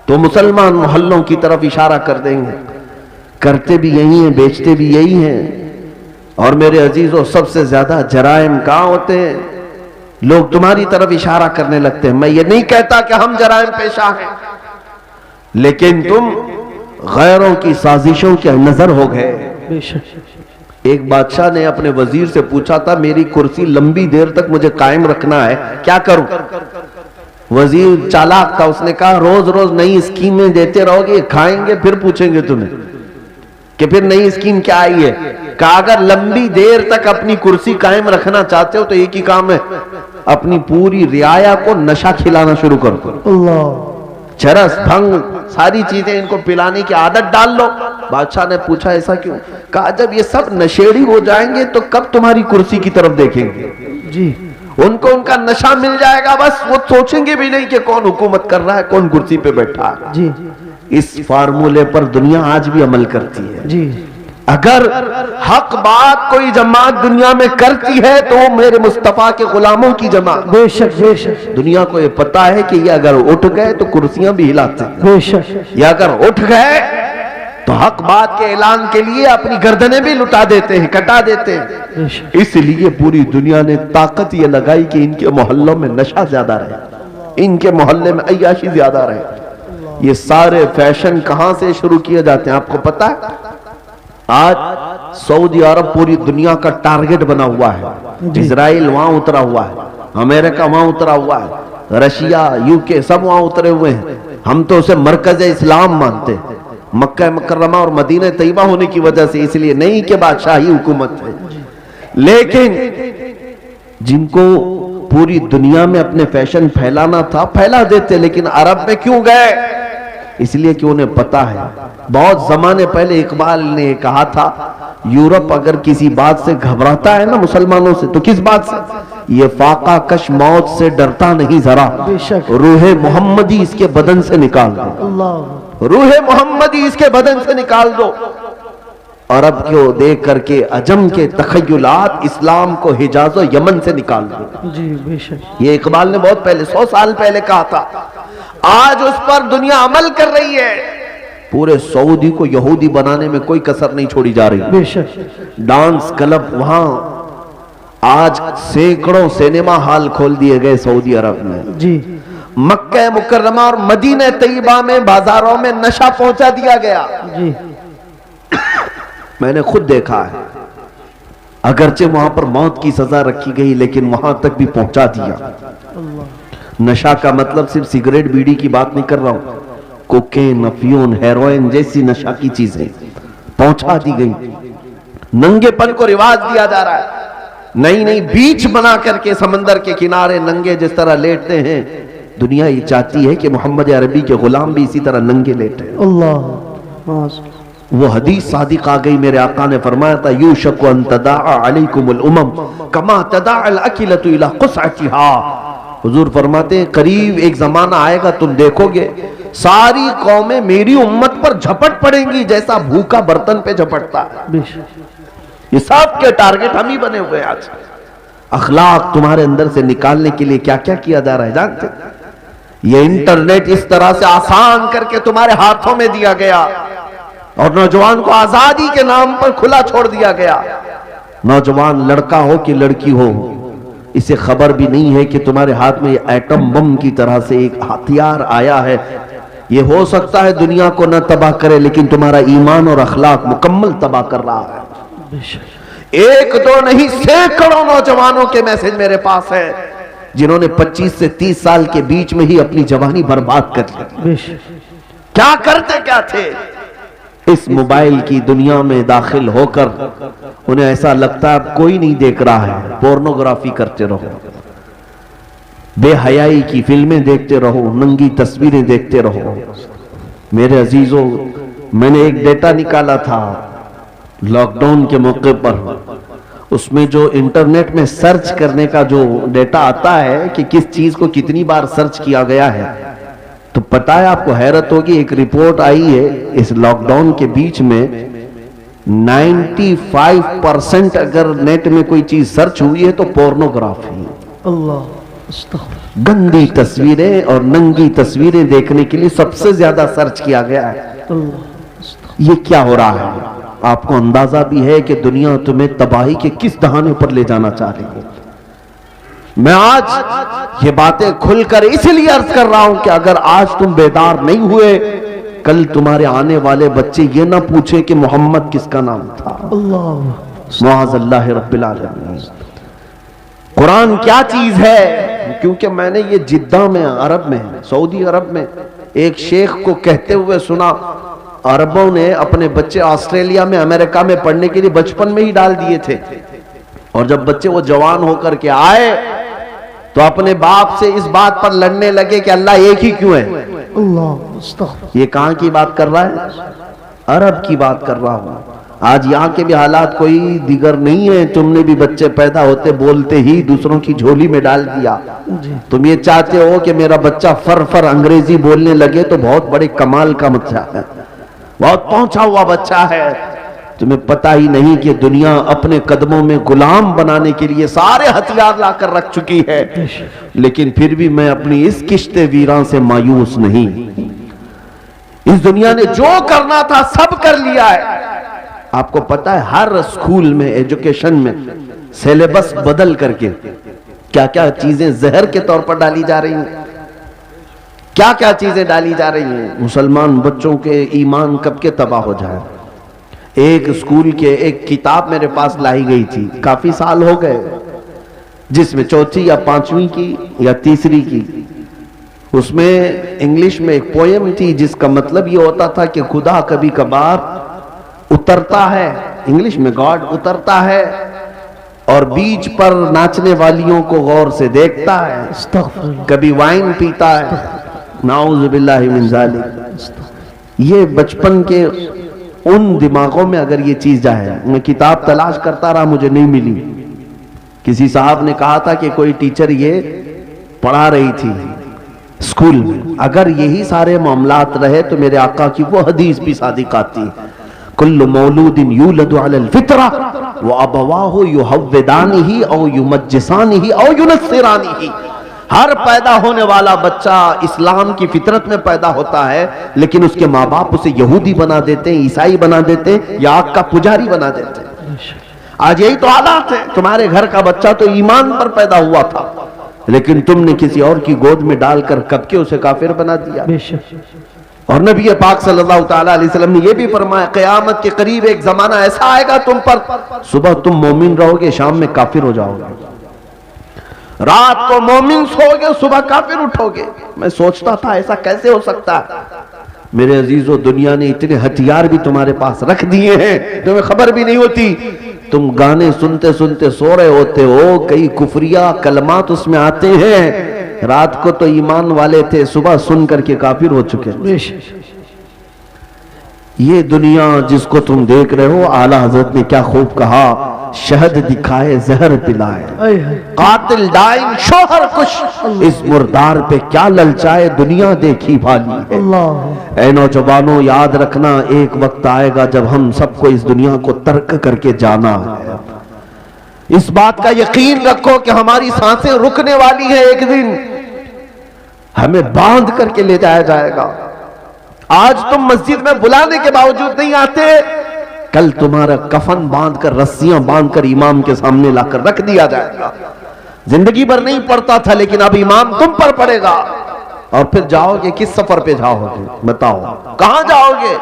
تو مسلمان محلوں کی طرف اشارہ کر دیں گے، کرتے بھی یہی ہیں، بیچتے بھی یہی ہیں۔ اور میرے عزیزوں، سب سے زیادہ جرائم کہاں ہوتے ہیں؟ لوگ تمہاری طرف اشارہ کرنے لگتے ہیں۔ میں یہ نہیں کہتا کہ ہم جرائم پیشہ ہیں، لیکن تم غیروں کی سازشوں کے نظر ہو گئے۔ بے شک ایک بادشاہ نے اپنے وزیر سے پوچھا تھا میری کرسی لمبی دیر تک مجھے قائم رکھنا ہے، کیا کروں؟ وزیر چالاک تھا، اس نے کہا روز روز نئی اسکیمیں دیتے رہو گے، کھائیں گے پھر پوچھیں گے تمہیں کہ پھر نئی اسکیم کیا آئی ہے۔ کہا اگر لمبی دیر تک اپنی کرسی قائم رکھنا چاہتے ہو تو ایک ہی کام ہے، اپنی پوری رعایا کو نشہ کھلانا شروع کر دو، اللہ چرس بھنگ ساری چیزیں ان کو پلانے کی عادت ڈال لو۔ بادشاہ نے پوچھا ایسا کیوں؟ کہا جب یہ سب نشیڑی ہو جائیں گے تو کب تمہاری کرسی کی طرف دیکھیں گے؟ جی ان کو ان کا نشہ مل جائے گا، بس وہ سوچیں گے بھی نہیں کہ کون حکومت کر رہا ہے، کون کرسی پہ بیٹھا ہے۔ جی اس فارمولے پر دنیا آج بھی عمل کرتی ہے۔ جی اگر حق بات کوئی جماعت دنیا میں کرتی ہے تو وہ میرے مصطفیٰ کے غلاموں کی جماعت۔ بے شک بے شک دنیا کو یہ پتا ہے کہ یہ اگر اٹھ گئے تو کرسیاں بھی ہلاتے ہیں، بے شک یہ اگر اٹھ گئے تو حق بات کے اعلان کے لیے اپنی گردنیں بھی لٹا دیتے ہیں، کٹا دیتے ہیں۔ بے شک اس لیے پوری دنیا نے طاقت یہ لگائی کہ ان کے محلوں میں نشہ زیادہ رہے، ان کے محلے میں عیاشی زیادہ رہے۔ یہ سارے فیشن کہاں سے شروع کیے جاتے ہیں آپ کو پتا ہے؟ آج سعودی عرب پوری دنیا کا ٹارگٹ بنا ہوا ہے، اسرائیل وہاں اترا ہوا ہے، امریکہ وہاں اترا ہوا ہے، رشیا، UK سب وہاں اترے ہوئے ہیں۔ ہم تو اسے مرکز اسلام مانتے ہیں، مکہ مکرمہ اور مدینہ طیبہ ہونے کی وجہ سے، اس لیے نہیں کہ بادشاہی حکومت ہے، لیکن جن کو پوری دنیا میں اپنے فیشن پھیلانا تھا پھیلا دیتے، لیکن عرب میں کیوں گئے؟ اس لیے کہ انہیں پتا ہے۔ بہت زمانے پہلے اقبال نے کہا تھا یورپ اگر کسی بات سے گھبراتا ہے نا مسلمانوں سے تو کس بات سے؟ یہ فاقہ کش موت سے ڈرتا نہیں ذرا، بے شک روح محمدی اس کے بدن سے نکال دو، اللہ روح محمدی اس کے بدن سے نکال دو۔ عرب کو دیکھ کر کے عجم کے تخیلات اسلام کو حجاز و یمن سے نکال دو۔ جی بے شک یہ اقبال نے بہت پہلے 100 سال پہلے کہا تھا، آج اس پر دنیا عمل کر رہی ہے۔ پورے سعودی کو یہودی بنانے میں کوئی کسر نہیں چھوڑی جا رہی۔ بے شک ڈانس کلب وہاں آج سینکڑوں سینما ہال کھول دیے گئے سعودی عرب میں۔ جی مکہ مکرمہ اور مدینہ طیبہ میں بازاروں میں نشہ پہنچا دیا گیا۔ جی میں نے خود دیکھا ہے، اگرچہ وہاں پر موت کی سزا رکھی گئی لیکن وہاں تک بھی پہنچا دیا۔ نشہ کا مطلب صرف سگریٹ بیڑی کی بات نہیں کر رہا ہوں، کوکین، افیون، ہیروئن جیسی نشہ کی چیزیں پہنچا دی گئی۔ ننگے پن کو رواج دیا جا رہا ہے، نئی نئی بیچ بنا کر کے سمندر کے کنارے ننگے جس طرح لیٹتے ہیں، دنیا یہ چاہتی ہے کہ محمد عربی کے غلام بھی اسی طرح ننگے لیٹے۔ اللہ وہ حدیث صادق آ گئی، میرے آقا نے فرمایا تھا یوشک ان تداعى علیکم الامم کما تداعى الاکلۃ الی قصعتها۔ حضور فرماتے ہیں قریب ایک زمانہ آئے گا تم دیکھو گے ساری قومیں میری امت پر جھپٹ پڑیں گی جیسا بھوکا برتن پہ جھپٹتا ہے۔ بے شک یہ سب کے ٹارگٹ ہم ہی بنے ہوئے آج۔ اخلاق تمہارے اندر سے نکالنے کے لیے کیا کیا کیا جا رہا ہے جانتے؟ یہ انٹرنیٹ اس طرح سے آسان کر کے تمہارے ہاتھوں میں دیا گیا اور نوجوان کو آزادی کے نام پر کھلا چھوڑ دیا گیا۔ نوجوان لڑکا ہو کہ لڑکی ہو، اسے خبر بھی نہیں ہے کہ تمہارے ہاتھ میں ایٹم بم کی طرح سے ایک ہتھیار آیا ہے. یہ ہو سکتا ہے دنیا کو نہ تباہ کرے، لیکن تمہارا ایمان اور اخلاق مکمل تباہ کر رہا ہے. ایک دو نہیں، سینکڑوں نوجوانوں کے میسج میرے پاس ہے جنہوں نے 25 سے 30 سال کے بیچ میں ہی اپنی جوانی برباد کر لی. کیا کرتے کیا تھے؟ اس موبائل کی دنیا میں داخل ہو کر انہیں ایسا لگتا ہے اب کوئی نہیں دیکھ رہا ہے، پورنوگرافی کرتے رہو، بے حیائی کی فلمیں دیکھتے رہو، ننگی تصویریں دیکھتے رہو. میرے عزیزوں، میں نے ایک ڈیٹا نکالا تھا لاک ڈاؤن کے موقع پر. اس میں جو انٹرنیٹ میں سرچ کرنے کا جو ڈیٹا آتا ہے کہ کس چیز کو کتنی بار سرچ کیا گیا ہے، تو پتہ ہے آپ کو حیرت ہوگی، ایک رپورٹ آئی ہے اس لاک ڈاؤن کے بیچ میں 95% اگر نیٹ میں کوئی چیز سرچ ہوئی ہے تو پورنوگرافی، گندی تصویریں اور ننگی تصویریں دیکھنے کے لیے سب سے زیادہ سرچ کیا گیا ہے. یہ کیا ہو رہا ہے؟ آپ کو اندازہ بھی ہے کہ دنیا تمہیں تباہی کے کس دہانے پر لے جانا چاہ رہی ہے. میں آج یہ باتیں کھل کر اس لیے عرض کر رہا ہوں کہ اگر آج تم بیدار نہیں ہوئے، کل تمہارے آنے والے بچے یہ نہ پوچھیں کہ محمد کس کا نام تھا. معاذ اللہ رب العالمین. قرآن کیا چیز ہے؟ کیونکہ میں نے یہ جدہ میں، عرب میں، سعودی عرب میں ایک شیخ کو کہتے ہوئے سنا، عربوں نے اپنے بچے آسٹریلیا میں، امریکہ میں پڑھنے کے لیے بچپن میں ہی ڈال دیے تھے، اور جب بچے وہ جوان ہو کر کے آئے تو اپنے باپ سے اس بات پر لڑنے لگے کہ اللہ ایک ہی کیوں ہے. یہ کہاں کی بات کر رہا ہے؟ عرب کی بات کر رہا ہوں. آج یہاں کے بھی حالات کوئی دیگر نہیں ہے. تم نے بھی بچے پیدا ہوتے بولتے ہی دوسروں کی جھولی میں ڈال دیا. تم یہ چاہتے ہو کہ میرا بچہ فر انگریزی بولنے لگے تو بہت بڑے کمال کا بچہ ہے، بہت پہنچا ہوا بچہ ہے. تمہیں پتہ ہی نہیں کہ دنیا اپنے قدموں میں غلام بنانے کے لیے سارے ہتھیار لا کر رکھ چکی ہے، لیکن پھر بھی میں اپنی اس کشت ویراں سے مایوس نہیں. اس دنیا نے جو کرنا تھا سب کر لیا ہے. آپ کو پتہ ہے ہر اسکول میں، ایجوکیشن میں سیلیبس بدل کر کے کیا کیا چیزیں زہر کے طور پر ڈالی جا رہی ہیں، کیا کیا چیزیں ڈالی جا رہی ہیں. مسلمان بچوں کے ایمان کب کے تباہ ہو جائے. ایک اسکول کے ایک کتاب میرے پاس لائی گئی تھی، کافی سال ہو گئے، جس میں چوتھی یا پانچویں کی یا تیسری کی، اس میں انگلش میں ایک پوئم تھی جس کا مطلب یہ ہوتا تھا کہ خدا کبھی کبھار اترتا ہے، انگلش میں گاڈ اترتا ہے اور بیچ پر ناچنے والیوں کو غور سے دیکھتا ہے، کبھی وائن پیتا ہے. نعوذ باللہ من ذالک. یہ بچپن کے ان دماغوں میں اگر یہ چیز جائے. میں کتاب تلاش کرتا رہا، مجھے نہیں ملی. کسی صاحب نے کہا تھا کہ کوئی ٹیچر یہ پڑھا رہی تھی اسکول میں. اگر یہی سارے معاملات رہے تو میرے آقا کی وہ حدیث بھی صادق آتی ہے، کل مولود یولد علی الفطرہ وابواہ یحودانہ او یمجسانہ او ینصرانہ. ہر پیدا ہونے والا بچہ اسلام کی فطرت میں پیدا ہوتا ہے، لیکن اس کے ماں باپ اسے یہودی بنا دیتے ہیں، عیسائی بنا دیتے ہیں، یا آگ کا پجاری بنا دیتے ہیں. آج یہی تو حالات ہے. تمہارے گھر کا بچہ تو ایمان پر پیدا ہوا تھا، لیکن تم نے کسی اور کی گود میں ڈال کر کب کے اسے کافر بنا دیا. اور نبی پاک صلی اللہ تعالیٰ علیہ وسلم نے یہ بھی فرمایا قیامت کے قریب ایک زمانہ ایسا آئے گا تم پر، صبح تم مومن رہو گے، شام میں کافر ہو جاؤ گے. رات کو مومن سو گے، صبح کافر اٹھو گے. میں سوچتا تھا ایسا کیسے ہو سکتا ہے. میرے عزیزو، دنیا نے اتنے ہتھیار بھی تمہارے پاس رکھ دیے ہیں، تمہیں خبر بھی نہیں ہوتی. تم گانے سنتے سنتے سو رہے ہوتے ہو، کئی کفریہ کلمات اس میں آتے ہیں. رات کو تو ایمان والے تھے، صبح سن کر کے کافر ہو چکے. یہ دنیا جس کو تم دیکھ رہے ہو، اعلیٰ حضرت نے کیا خوب کہا، شہد دکھائے زہر پلائے، قاتل ڈائن شوہر کش، اس مردار پہ کیا للچائے، دنیا دیکھی بھالی ہے. اے نوجوانوں، یاد رکھنا ایک وقت آئے گا جب ہم سب کو اس دنیا کو ترک کر کے جانا ہے. اس بات کا یقین رکھو کہ ہماری سانسیں رکنے والی ہیں، ایک دن ہمیں باندھ کر کے لے جایا جائے گا. آج تم مسجد میں بلانے کے باوجود نہیں آتے، کل تمہارا کفن باندھ کر رسیاں باندھ کر امام کے سامنے لا کر رکھ دیا جائے گا. زندگی بھر نہیں پڑتا تھا لیکن اب امام تم پر پڑے گا. اور پھر جاؤ گے کس سفر پہ جاؤ گے بتاؤ, کہاں جاؤ گے؟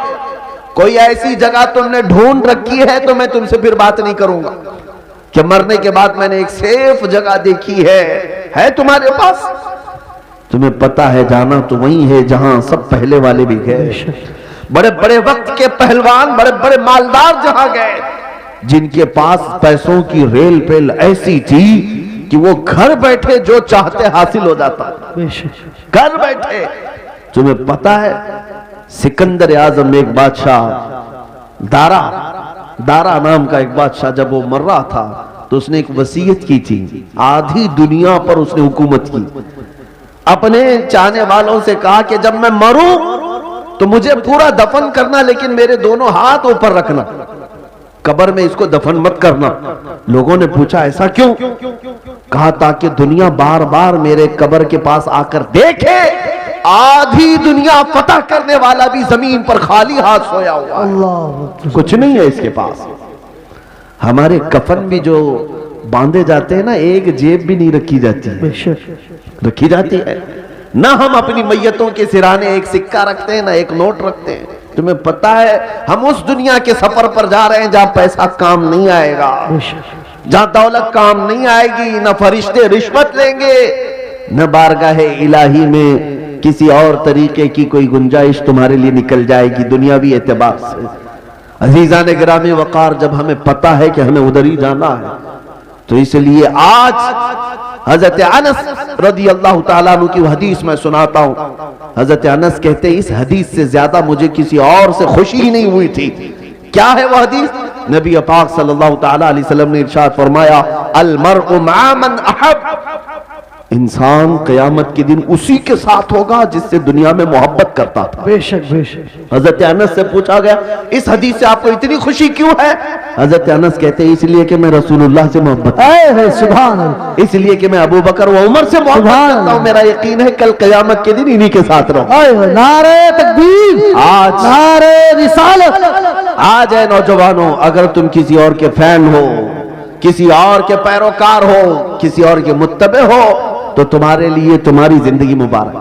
کوئی ایسی جگہ تم نے ڈھونڈ رکھی ہے تو میں تم سے پھر بات نہیں کروں گا کہ مرنے کے بعد میں نے ایک سیف جگہ دیکھی ہے تمہارے پاس؟ تمہیں پتا ہے جانا تو وہی ہے جہاں سب پہلے والے بھی گئے. بڑے بڑے وقت کے پہلوان, بڑے بڑے مالدار جہاں گئے, جن کے پاس پیسوں کی ریل پیل ایسی تھی کہ وہ گھر بیٹھے جو چاہتے حاصل ہو جاتا. گھر بیٹھے. تمہیں پتا ہے سکندر اعظم ایک بادشاہ دارا نام کا ایک بادشاہ جب وہ مر رہا تھا تو اس نے ایک وصیت کی تھی, آدھی دنیا پر اس نے حکومت کی. اپنے چاہنے والوں سے کہا کہ جب میں مروں تو مجھے پورا دفن کرنا لیکن میرے دونوں ہاتھ اوپر رکھنا, قبر میں اس کو دفن مت کرنا. لوگوں نے پوچھا ایسا کیوں؟ کہا تاکہ دنیا بار بار میرے قبر کے پاس آ کر دیکھے آدھی دنیا فتح کرنے والا بھی زمین پر خالی ہاتھ سویا ہوا ہے, کچھ نہیں ہے اس کے پاس. ہمارے کفن بھی جو باندھے جاتے ہیں نا, ایک جیب بھی نہیں رکھی جاتی, رکھی جاتی ہے نہ. ہم اپنی میتوں کے سرانے ایک سکہ رکھتے ہیں نہ ایک نوٹ رکھتے ہیں. تمہیں پتا ہے ہم اس دنیا کے سفر پر جا رہے ہیں جہاں پیسہ کام نہیں آئے گا, جہاں دولت کام نہیں آئے گی, نہ فرشتے رشوت لیں گے, نہ بارگاہ الہی میں کسی اور طریقے کی کوئی گنجائش تمہارے لیے نکل جائے گی دنیاوی اعتبار سے. عزیزان گرامی وقار, جب ہمیں پتا ہے کہ ہمیں ادھر ہی جانا ہے تو اس لیے آج حضرت انس رضی اللہ تعالیٰ عنہ کی وہ حدیث میں سناتا ہوں. حضرت انس کہتے ہیں اس حدیث سے زیادہ مجھے کسی اور سے خوشی ہی نہیں ہوئی تھی. کیا ہے وہ حدیث؟ نبی پاک صلی اللہ تعالیٰ علیہ وسلم نے ارشاد فرمایا المرء مع من احب, انسان قیامت کے دن اسی کے ساتھ ہوگا جس سے دنیا میں محبت کرتا تھا. بے شک بے شک. حضرت انس سے پوچھا گیا اس حدیث سے آپ کو اتنی خوشی کیوں ہے؟ حضرت انس کہتے ہیں اس لیے کہ میں رسول اللہ سے محبت کرتا ہوں, سبحان اللہ, اس لیے کہ میں ابو بکر و عمر سے محبت کرتا ہوں, میرا یقین ہے کل قیامت کے دن انہی کے ساتھ رہوں. نعرہ تکبیر, آج نعرہ رسالت. آج اے نوجوانوں, اگر تم کسی اور کے فین ہو, کسی اور کے پیروکار ہو, کسی اور کے متبع ہو تو تمہارے لیے تمہاری زندگی مبارک.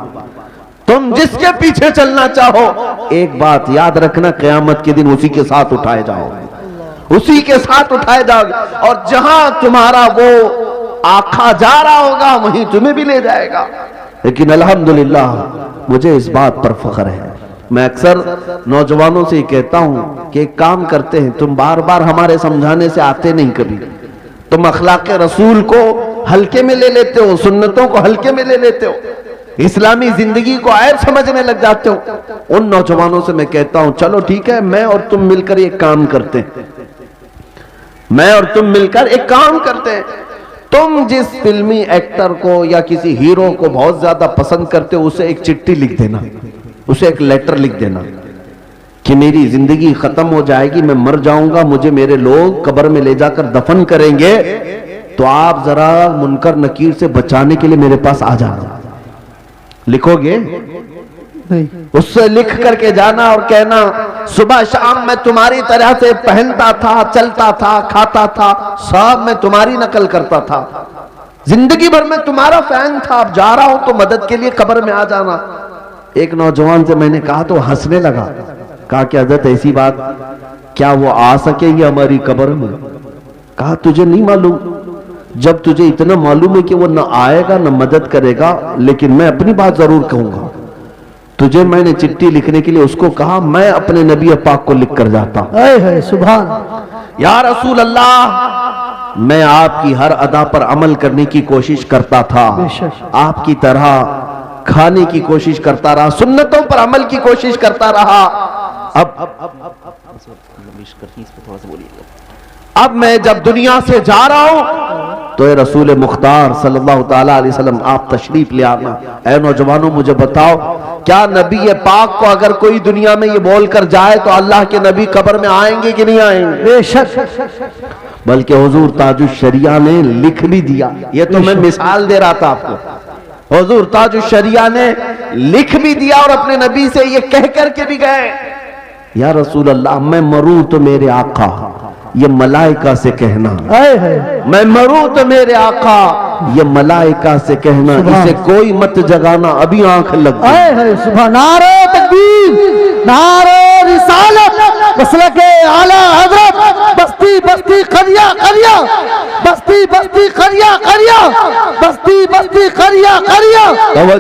تم جس کے پیچھے چلنا چاہو ایک بات یاد رکھنا, قیامت کے دن اسی کے ساتھ اٹھائے جاؤ, اسی کے ساتھ اٹھائے جاؤ, اور جہاں تمہارا وہ آقا جا رہا ہوگا وہیں تمہیں بھی لے جائے گا. لیکن الحمدللہ مجھے اس بات پر فخر ہے, میں اکثر نوجوانوں سے کہتا ہوں کہ ایک کام کرتے ہیں, تم بار بار ہمارے سمجھانے سے آتے نہیں, کبھی تم اخلاق رسول کو ہلکے میں لے لیتے ہو, سنتوں کو ہلکے میں لے لیتے ہو, اسلامی زندگی کو عیب سمجھنے لگ جاتے ہو. ان نوجوانوں سے میں کہتا ہوں چلو ٹھیک ہے, میں اور تم مل کر ایک کام کرتے ہیں, میں اور تم مل کر ایک کام کرتے ہیں. تم جس فلمی ایکٹر کو یا کسی ہیرو کو بہت زیادہ پسند کرتے ہو اسے ایک چٹھی لکھ دینا, اسے ایک لیٹر لکھ دینا کہ میری زندگی ختم ہو جائے گی, میں مر جاؤں گا, مجھے میرے لوگ قبر میں لے جا کر دفن کریں گے, تو آپ ذرا منکر نکیر سے بچانے کے لیے میرے پاس آ جانا. لکھو گے؟ اس سے لکھ کر کے جانا اور کہنا صبح شام میں تمہاری طرح سے پہنتا تھا, چلتا تھا, کھاتا تھا, سب میں تمہاری نقل کرتا تھا, زندگی بھر میں تمہارا فین تھا, اب جا رہا ہوں تو مدد کے لیے قبر میں آ جانا. ایک نوجوان سے میں نے کہا تو ہنسنے لگا, کہا کہ حضرت ایسی بات, کیا وہ آ سکیں گے ہماری قبر میں؟ کہا تجھے نہیں معلوم, جب تجھے اتنا معلوم ہے کہ وہ نہ آئے گا نہ مدد کرے گا, لیکن میں اپنی بات ضرور کہوں گا. تجھے میں نے چٹھی لکھنے کے لیے اس کو کہا میں اپنے نبی پاک کو لکھ کر جاتا ہوں, سبحان یا رسول اللہ میں آپ کی ہر ادا پر عمل کرنے کی کوشش کرتا تھا, آپ کی طرح کھانے کی کوشش کرتا رہا, سنتوں پر عمل کی کوشش کرتا رہا. اب میں جب دنیا سے جا رہا ہوں تو اے رسول مختار صلی اللہ تعالیٰ علیہ وسلم آپ تشریف لے آنا. اے نوجوانوں مجھے بتاؤ, کیا نبی پاک کو اگر کوئی دنیا میں یہ بول کر جائے تو اللہ کے نبی قبر میں آئیں گے کہ نہیں آئیں گے؟ بے شک. بلکہ حضور تاج الشریعہ نے لکھ بھی دیا, یہ تو میں مثال دے رہا تھا آپ کو, حضور تاج الشریعہ نے لکھ بھی دیا اور اپنے نبی سے یہ کہہ کر کے بھی گئے یا رسول اللہ میں مروں تو میرے آقا، یہ ملائکہ سے کہنا، میں مروں تو میرے آقا، یہ ملائکہ سے کہنا، اسے کوئی مت جگانا، ابھی آنکھ لگ گئی۔ سبحان نعرہ تکبیر، نعرہ رسالت، مسلک اعلی حضرت، بستی بستی قریہ قریہ، بستی بستی قریہ قریہ، بستی بستی قریہ قریہ،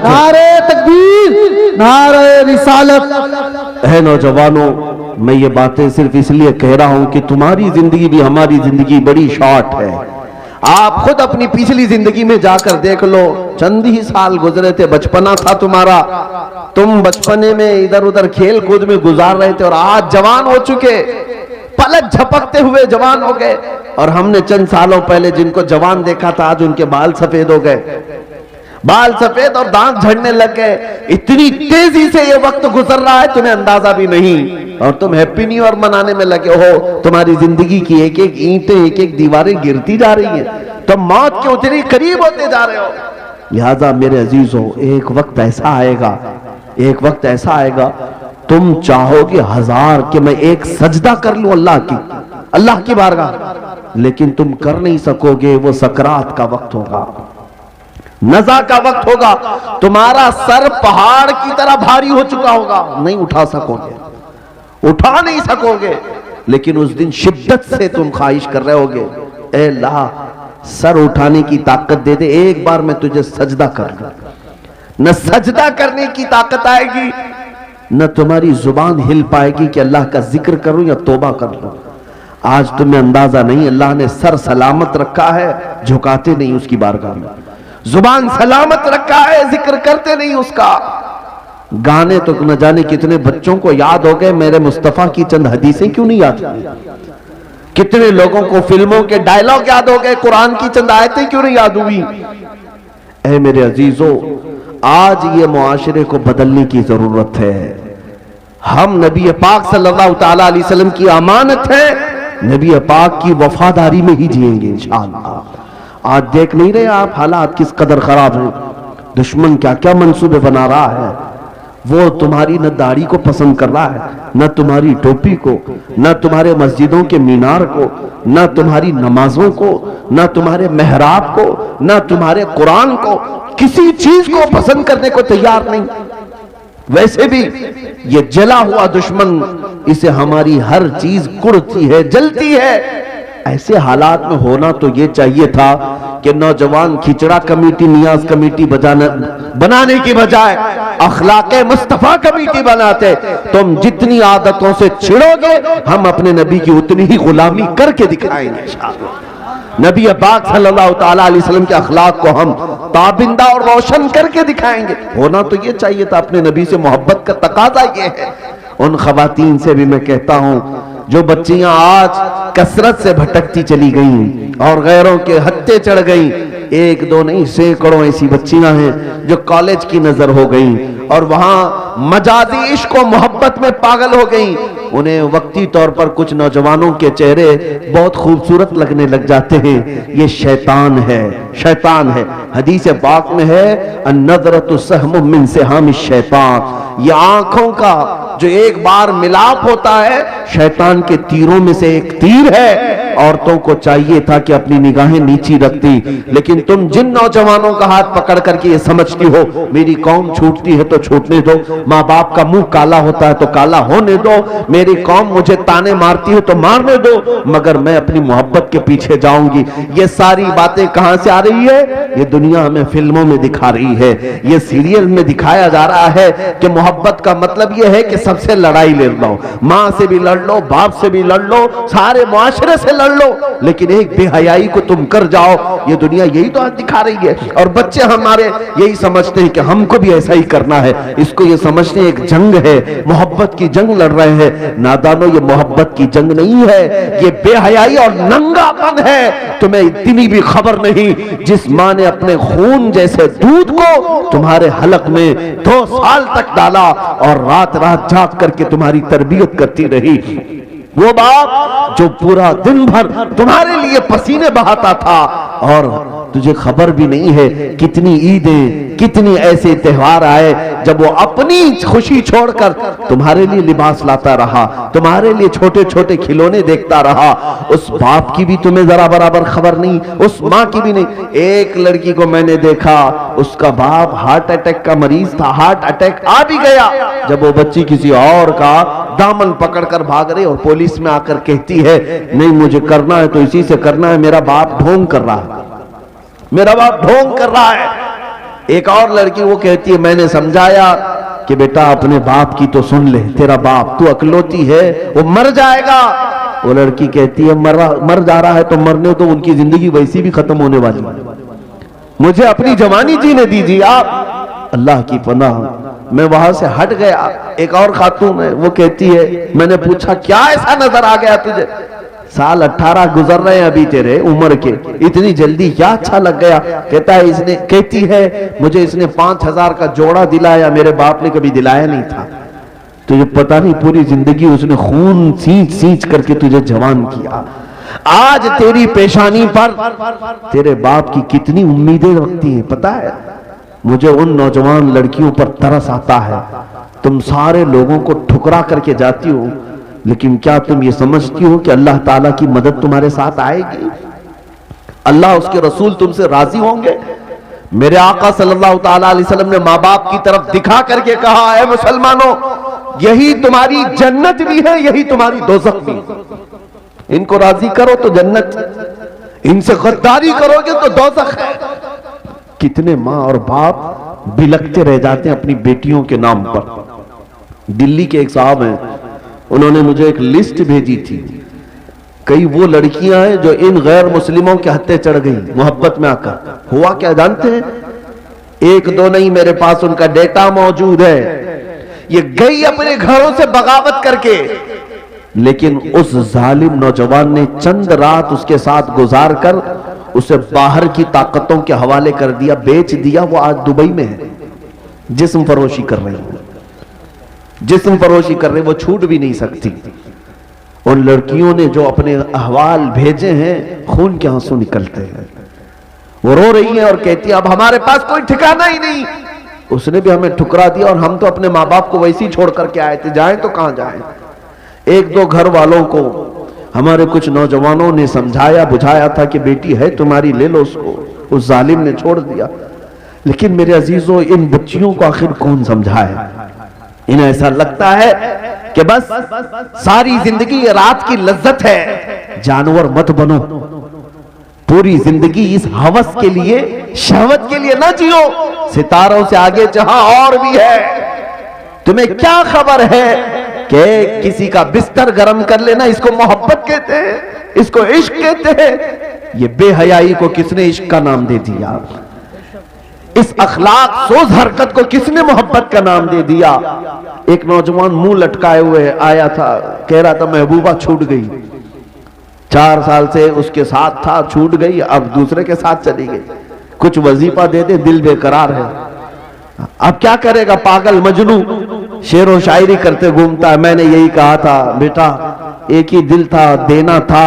نعرہ تکبیر، نعرہ رسالت۔ اے نوجوانوں، میں یہ باتیں صرف اس لیے کہہ رہا ہوں کہ تمہاری زندگی بھی ہماری زندگی بڑی شارٹ ہے۔ آپ خود اپنی پچھلی زندگی میں جا کر دیکھ لو، چند ہی سال گزرے تھے، بچپنا تھا تمہارا، تم بچپنے میں ادھر ادھر کھیل کود میں گزار رہے تھے، اور آج جوان ہو چکے، پلک جھپکتے ہوئے جوان ہو گئے۔ اور ہم نے چند سالوں پہلے جن کو جوان دیکھا تھا، آج ان کے بال سفید ہو گئے، بال سفید اور دانت جھڑنے لگ گئے۔ اتنی تیزی سے یہ وقت گزر رہا ہے تمہیں اندازہ بھی نہیں، اور تم ہیپی نیو ایئر منانے میں لگے ہو۔ تمہاری زندگی کی ایک ایک اینٹیں، ایک ایک دیواریں گرتی جا رہی ہیں، تم موت کے اتنی قریب ہوتے جا رہے ہو۔ لہذا میرے عزیزو، ایک وقت ایسا آئے گا، ایک وقت ایسا آئے گا، تم چاہو گے ہزار کہ میں ایک سجدہ کر لوں اللہ کی بارگاہ، لیکن تم کر نہیں سکو گے۔ وہ سکرات کا وقت ہوگا، نزا کا وقت ہوگا، تمہارا سر پہاڑ کی طرح بھاری ہو چکا ہوگا، نہیں اٹھا سکو گے، اٹھا نہیں سکو گے، لیکن اس دن شدت سے تم خواہش کر رہے ہوگے، اے اللہ سر اٹھانے کی طاقت دے دے، ایک بار میں تجھے سجدہ کر لوں۔ نہ سجدہ کرنے کی طاقت آئے گی، نہ تمہاری زبان ہل پائے گی کہ اللہ کا ذکر کروں یا توبہ کر لوں۔ آج تمہیں اندازہ نہیں، اللہ نے سر سلامت رکھا ہے، جھکاتے نہیں اس کی بارگاہ میں، زبان سلامت رکھا ہے، ذکر کرتے نہیں اس کا۔ گانے تو نہ جانے کتنے بچوں کو یاد ہو گئے، میرے مصطفیٰ کی چند حدیثیں کیوں نہیں یاد ہوئی؟ کتنے لوگوں کو فلموں کے ڈائلاگ یاد ہو گئے، قرآن کی چند آیتیں کیوں نہیں یاد ہوئی؟ اے میرے عزیزو، آج یہ معاشرے کو بدلنے کی ضرورت ہے۔ ہم نبی پاک صلی اللہ تعالیٰ علیہ وسلم کی امانت ہے، نبی پاک کی وفاداری میں ہی جئیں گے انشاءاللہ۔ آج دیکھ نہیں رہے آپ حالات کس قدر خراب ہیں، دشمن کیا کیا منصوبے بنا رہا ہے۔ وہ تمہاری نہ داڑھی کو پسند کر رہا ہے، نہ تمہاری ٹوپی کو، نہ تمہارے مسجدوں کے مینار کو، نہ تمہاری نمازوں کو، نہ تمہارے محراب کو، نہ تمہارے قرآن کو، کسی چیز کو پسند کرنے کو تیار نہیں۔ ویسے بھی یہ جلا ہوا دشمن، اسے ہماری ہر چیز کڑتی ہے، جلتی ہے۔ ایسے حالات میں ہونا تو یہ چاہیے تھا کہ نوجوان کھچڑا کمیٹی، نیاز کمیٹی بنانے کی بجائے اخلاق مصطفیٰ کمیٹی بناتے۔ تم جتنی عادتوں سے چھڑو گے، ہم اپنے نبی کی اتنی ہی غلامی کر کے دکھائیں گے انشاءاللہ۔ نبی پاک صلی اللہ تعالیٰ علیہ وسلم کے اخلاق کو ہم تابندہ اور روشن کر کے دکھائیں گے۔ ہونا تو یہ چاہیے تھا، اپنے نبی سے محبت کا تقاضا یہ ہے۔ ان خواتین سے بھی میں کہتا ہوں جو بچیاں آج کثرت سے بھٹکتی چلی گئیں اور غیروں کے ہتھے چڑھ گئیں، ایک دو نہیں سینکڑوں ایسی بچیاں ہیں جو کالج کی نظر ہو گئیں اور وہاں مجازی عشق و محبت میں پاگل ہو گئیں۔ انہیں وقتی طور پر کچھ نوجوانوں کے چہرے بہت خوبصورت لگنے لگ جاتے ہیں، یہ شیطان ہے، شیطان ہے۔ حدیث پاک میں ہے النظرۃ سہم من سہام الشیطان، یہ آنکھوں کا جو ایک بار ملاپ ہوتا ہے شیطان کے تیروں میں سے ایک تیر ہے۔ عورتوں کو چاہیے تھا کہ اپنی نگاہیں نیچی رکھتی، لیکن تم جن نوجوانوں کا ہاتھ پکڑ کر کے یہ سمجھتی ہو میری قوم چھوٹتی ہے تو چھوٹنے دو، ماں باپ کا منہ کالا ہوتا ہے تو کالا ہونے دو، میری قوم مجھے تانے مارتی ہے تو مارنے دو، مگر میں اپنی محبت کے پیچھے جاؤں گی، یہ ساری باتیں کہاں سے آ رہی ہے؟ یہ دنیا ہمیں فلموں میں دکھا رہی ہے، یہ سیریل میں دکھایا جا رہا ہے کہ محبت کا مطلب یہ ہے کہ سب سے لڑائی لڑ لو، ماں سے بھی لڑ لو، باپ سے بھی لڑ لو، سارے معاشرے سے لڑ لو، لیکن ایک بے حیائی کو تم کر جاؤ۔ یہ دنیا یہی تو دکھا رہی ہے، اور بچے ہمارے یہی سمجھتے ہیں کہ ہم کو بھی ایسا ہی کرنا ہے، اس کو یہ سمجھتے ہیں ایک جنگ ہے، محبت کی جنگ لڑ رہے ہیں۔ نادانو، یہ محبت کی جنگ نہیں ہے، یہ بے حیائی اور ننگا پن ہے۔ تمہیں اتنی بھی خبر نہیں جس ماں نے اپنے خون جیسے دودھ کو تمہارے حلق میں 2 سال تک ڈالا اور رات رات جاگ کر کے تمہاری تربیت کرتی رہی، وہ باپ جو پورا دن بھر تمہارے لیے پسینے بہاتا تھا اور تجھے خبر بھی نہیں ہے کتنی عیدیں کتنی ایسے تہوار آئے جب وہ اپنی خوشی چھوڑ کر تمہارے لیے لباس لاتا رہا, تمہارے لیے چھوٹے چھوٹے کھلونے دیکھتا رہا. اس باپ کی بھی تمہیں ذرا برابر خبر نہیں, اس ماں کی بھی نہیں. ایک لڑکی کو میں نے دیکھا, اس کا باپ ہارٹ اٹیک کا مریض تھا, ہارٹ اٹیک آ بھی گیا, جب وہ بچی کسی اور کا دامن پکڑ کر بھاگ رہی اور پولیس میں آ کر کہتی ہے نہیں مجھے کرنا ہے تو اسی سے کرنا ہے, میرا باپ ڈھونگ کر رہا ہے, میرا باپ ڈھونگ کر رہا ہے. ایک اور لڑکی وہ کہتی ہے میں نے سمجھایا کہ بیٹا اپنے باپ کی تو سن لے, تیرا باپ تو اکلوتی ہے وہ مر جائے گا. وہ لڑکی کہتی ہے مر جا رہا ہے تو مرنے تو ان کی زندگی ویسی بھی ختم ہونے والی, مجھے اپنی جوانی جینے دیجیے آپ. اللہ کی پناہ, میں وہاں سے ہٹ گیا. ایک اور خاتون ہے وہ کہتی ہے میں نے پوچھا کیا ایسا نظر آ گیا تجھے, سال 18 گزر رہے ہیں ابھی تیرے عمر کے, اتنی جلدی کیا اچھا لگ گیا. کہتا ہے کہتی ہے مجھے اس نے 5000 کا جوڑا دلایا, میرے باپ نے کبھی دلایا نہیں تھا. تجھے پتہ نہیں پوری زندگی اس نے خون سینچ سینچ کر کے تجھے جوان کیا. آج تیری پیشانی پر تیرے باپ کی کتنی امیدیں رکھتی ہیں پتہ ہے. مجھے ان نوجوان لڑکیوں پر ترس آتا ہے, تم سارے لوگوں کو ٹھکرا کر کے جاتی ہو, لیکن کیا تم یہ سمجھتی ہو کہ اللہ تعالیٰ کی مدد تمہارے ساتھ آئے گی؟ اللہ اس کے رسول تم سے راضی ہوں گے؟ میرے آقا صلی اللہ تعالیٰ علیہ وسلم نے ماں باپ کی طرف دکھا کر کے کہا اے مسلمانوں یہی تمہاری جنت بھی ہے یہی تمہاری دوزخ بھی ہے, ان کو راضی کرو تو جنت, ان سے غداری کرو گے تو دوزخ ہے. کتنے ماں اور باپ بلکتے رہ جاتے ہیں اپنی بیٹیوں کے نام پر. دلی کے ایک صاحب ہیں, انہوں نے مجھے ایک لسٹ بھیجی تھی, کئی وہ لڑکیاں ہیں جو ان غیر مسلموں کے ہتھے چڑھ گئی محبت میں آ کر. ہوا کیا جانتے ہیں؟ ایک دو نہیں, میرے پاس ان کا ڈیٹا موجود ہے. یہ گئی اپنے گھروں سے بغاوت کر کے, لیکن اس ظالم نوجوان نے چند رات اس کے ساتھ گزار کر اسے باہر کی طاقتوں کے حوالے کر دیا, بیچ دیا. وہ آج دبئی میں ہے, جسم فروشی کر رہی ہے, جسم فروشی کر رہے, وہ چھوٹ بھی نہیں سکتی. ان لڑکیوں نے جو اپنے احوال بھیجے ہیں خون کے آنسو نکلتے ہیں. وہ رو رہی ہیں اور کہتی ہے اب ہمارے پاس کوئی ٹھکانہ ہی نہیں, اس نے بھی ہمیں ٹھکرا دیا اور ہم تو اپنے ماں باپ کو ویسے ہی چھوڑ کر کے آئے تھے, جائیں تو کہاں جائیں. ایک دو گھر والوں کو ہمارے کچھ نوجوانوں نے سمجھایا بجھایا تھا کہ بیٹی ہے تمہاری لے لو اس کو, اس ظالم نے چھوڑ دیا. لیکن میرے عزیزوں ان بچیوں کو آخر کون سمجھائے؟ انہیں ایسا لگتا ہے کہ بس ساری زندگی رات کی لذت ہے. جانور مت بنو, پوری زندگی اس ہوس کے لیے شہوت کے لیے نہ جیو. ستاروں سے آگے جہاں اور بھی ہے. تمہیں کیا خبر ہے کہ کسی کا بستر گرم کر لینا اس کو محبت کہتے ہیں, اس کو عشق کہتے ہیں. یہ بے حیائی کو کس نے عشق کا نام دے دیا؟ اس اخلاق سوز حرکت کو کس نے محبت کا نام دے دیا؟ ایک نوجوان منہ لٹکائے ہوئے آیا تھا, کہہ رہا تھا محبوبہ چھوٹ گئی, 4 سال سے اس کے ساتھ تھا, چھوٹ گئی, اب دوسرے کے ساتھ چلی گئی. کچھ وظیفہ دے دے, دل بے قرار ہے. اب کیا کرے گا پاگل مجنو, شعر و شاعری کرتے گھومتا ہے. میں نے یہی کہا تھا بیٹا ایک ہی دل تھا, دینا تھا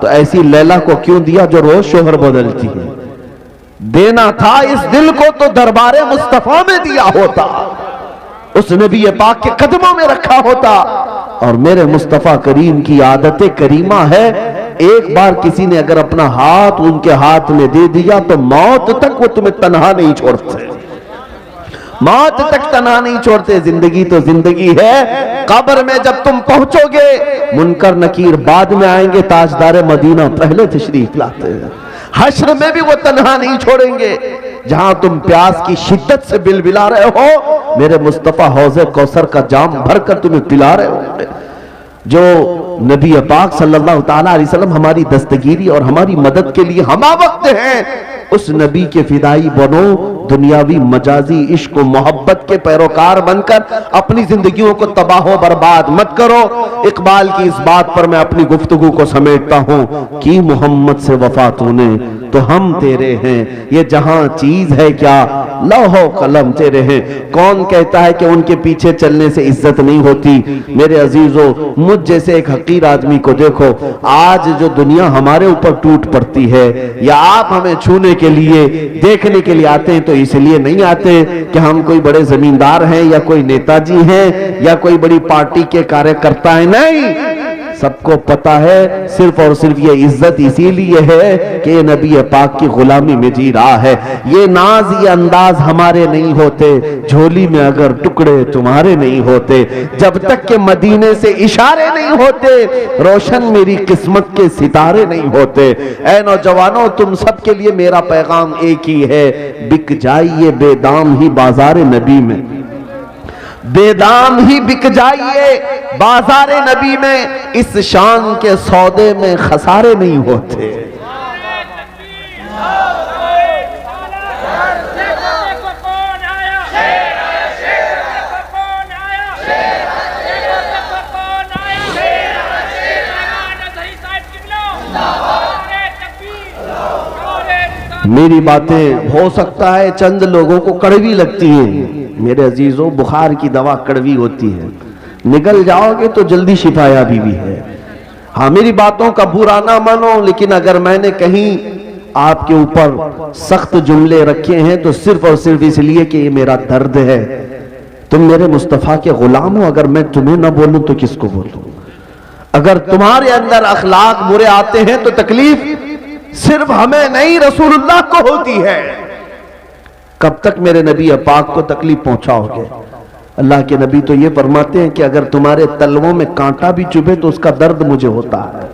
تو ایسی لیلا کو کیوں دیا جو روز شوہر بدلتی ہے. دینا تھا اس دل کو تو دربار مصطفیٰ میں دیا ہوتا, اس نبی پاک کے قدموں میں رکھا ہوتا. اور میرے مصطفیٰ کریم کی عادت کریمہ ہے, ایک بار کسی نے اگر اپنا ہاتھ ان کے ہاتھ میں دے دیا تو موت تک وہ تمہیں تنہا نہیں چھوڑتے, موت تک تنہا نہیں چھوڑتے. زندگی تو زندگی ہے. قبر میں جب تم پہنچو گے منکر نکیر بعد میں آئیں گے, تاجدار مدینہ پہلے تشریف لاتے ہیں. حشر میں بھی وہ تنہا نہیں چھوڑیں گے. جہاں تم پیاس کی شدت سے بلبلا رہے ہو میرے مصطفیٰ حوض کوثر کا جام بھر کر تمہیں پلا رہے ہوں گے. جو نبی پاک صلی اللہ تعالیٰ علیہ وسلم ہماری دستگیری اور ہماری مدد کے لیے ہمہ وقت ہیں, اس نبی کے فدائی بنو. دنیاوی مجازی عشق و محبت کے پیروکار بن کر اپنی زندگیوں کو تباہ و برباد مت کرو. اقبال کی اس بات پر میں اپنی گفتگو کو سمیٹتا ہوں کہ محمد سے وفا تو نے تو ہم تیرے ہیں, یہ جہاں چیز ہے کیا لوح و قلم تیرے ہیں. کون کہتا ہے کہ ان کے پیچھے چلنے سے عزت نہیں ہوتی؟ میرے عزیزو مجھ جیسے ایک حقیر آدمی کو دیکھو, آج جو دنیا ہمارے اوپر ٹوٹ پڑتی ہے یا آپ ہمیں چھونے کے لیے دیکھنے کے لیے آتے ہیں تو اس لیے نہیں آتے کہ ہم کوئی بڑے زمیندار ہیں یا کوئی نیتا جی ہیں یا کوئی بڑی پارٹی کے کاریہ کرتا ہے، نہیں، سب کو پتا ہے صرف اور صرف یہ عزت اسی لیے ہے کہ یہ نبی پاک کی غلامی میں جی رہا ہے۔ یہ ناز یہ انداز ہمارے نہیں ہوتے، جھولی میں اگر ٹکڑے تمہارے نہیں ہوتے، جب تک کہ مدینے سے اشارے نہیں ہوتے روشن میری قسمت کے ستارے نہیں ہوتے۔ اے نوجوانوں، تم سب کے لیے میرا پیغام ایک ہی ہے، بک جائیے بے دام ہی بازار نبی میں، بے دام ہی بک جائیے بازار نبی میں، اس شان کے سودے میں خسارے نہیں ہوتے۔ میری باتیں ہو سکتا ہے چند لوگوں کو کڑوی لگتی ہیں، میرے عزیزوں بخار کی دوا کڑوی ہوتی ہے، نگل جاؤ گے تو جلدی شفا یابی بھی ہے۔ ہاں میری باتوں کا برا نہ مانو، لیکن اگر میں نے کہیں آپ کے اوپر سخت جملے رکھے ہیں تو صرف اور صرف اس لیے کہ یہ میرا درد ہے، تم میرے مصطفیٰ کے غلام ہو، اگر میں تمہیں نہ بولوں تو کس کو بولوں؟ اگر تمہارے اندر اخلاق برے آتے ہیں تو تکلیف صرف ہمیں نہیں رسول اللہ کو ہوتی ہے۔ کب تک میرے نبی پاک کو تکلیف پہنچاؤ گے؟ اللہ کے نبی تو یہ فرماتے ہیں کہ اگر تمہارے تلووں میں کانٹا بھی چبھے تو اس کا درد مجھے ہوتا ہے،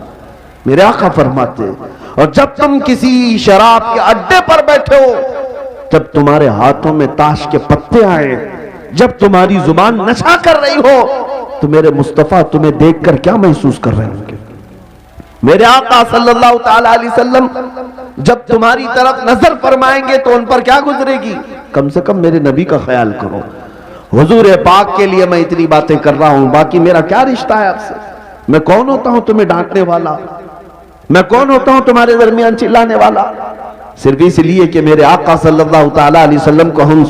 میرے آقا فرماتے ہیں۔ اور جب تم کسی شراب کے اڈے پر بیٹھے ہو، جب تمہارے ہاتھوں میں تاش کے پتے آئے، جب تمہاری زبان نشا کر رہی ہو، تو میرے مصطفیٰ تمہیں دیکھ کر کیا محسوس کر رہے ہوں گے؟ میرے آقا صلی اللہ تعالی علیہ وسلم جب تمہاری طرف نظر فرمائیں گے تو ان پر کیا گزرے گی؟ کم سے کم میرے نبی کا خیال کرو۔ حضور پاک کے لیے میں اتنی باتیں کر رہا ہوں، باقی میرا کیا رشتہ ہے آپ سے؟ میں کون ہوتا ہوں تمہیں ڈانٹنے والا؟ میں کون ہوتا ہوں تمہارے درمیان چلانے والا؟ صرف اس لیے کہ میرے آقا صلی اللہ تعالی علیہ وسلم کو ہم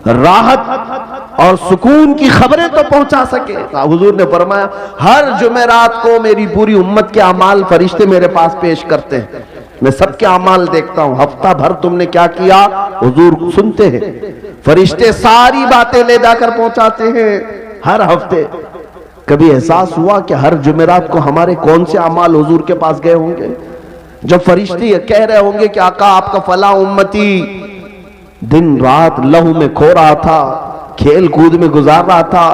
راحت اور سکون کی خبریں تو پہنچا سکے۔ حضور نے فرمایا ہر جمعرات کو میری پوری امت کے اعمال فرشتے میرے پاس پیش کرتے ہیں، میں سب کے اعمال دیکھتا ہوں، ہفتہ بھر تم نے کیا کیا حضور سنتے ہیں، فرشتے ساری باتیں لے جا کر پہنچاتے ہیں ہر ہفتے۔ کبھی احساس ہوا کہ ہر جمعرات کو ہمارے کون سے اعمال حضور کے پاس گئے ہوں گے؟ جب فرشتے یہ کہہ رہے ہوں گے کہ آقا آپ کا فلاں امتی دن رات لہو میں کھو رہا تھا، کھیل کود میں گزار رہا تھا،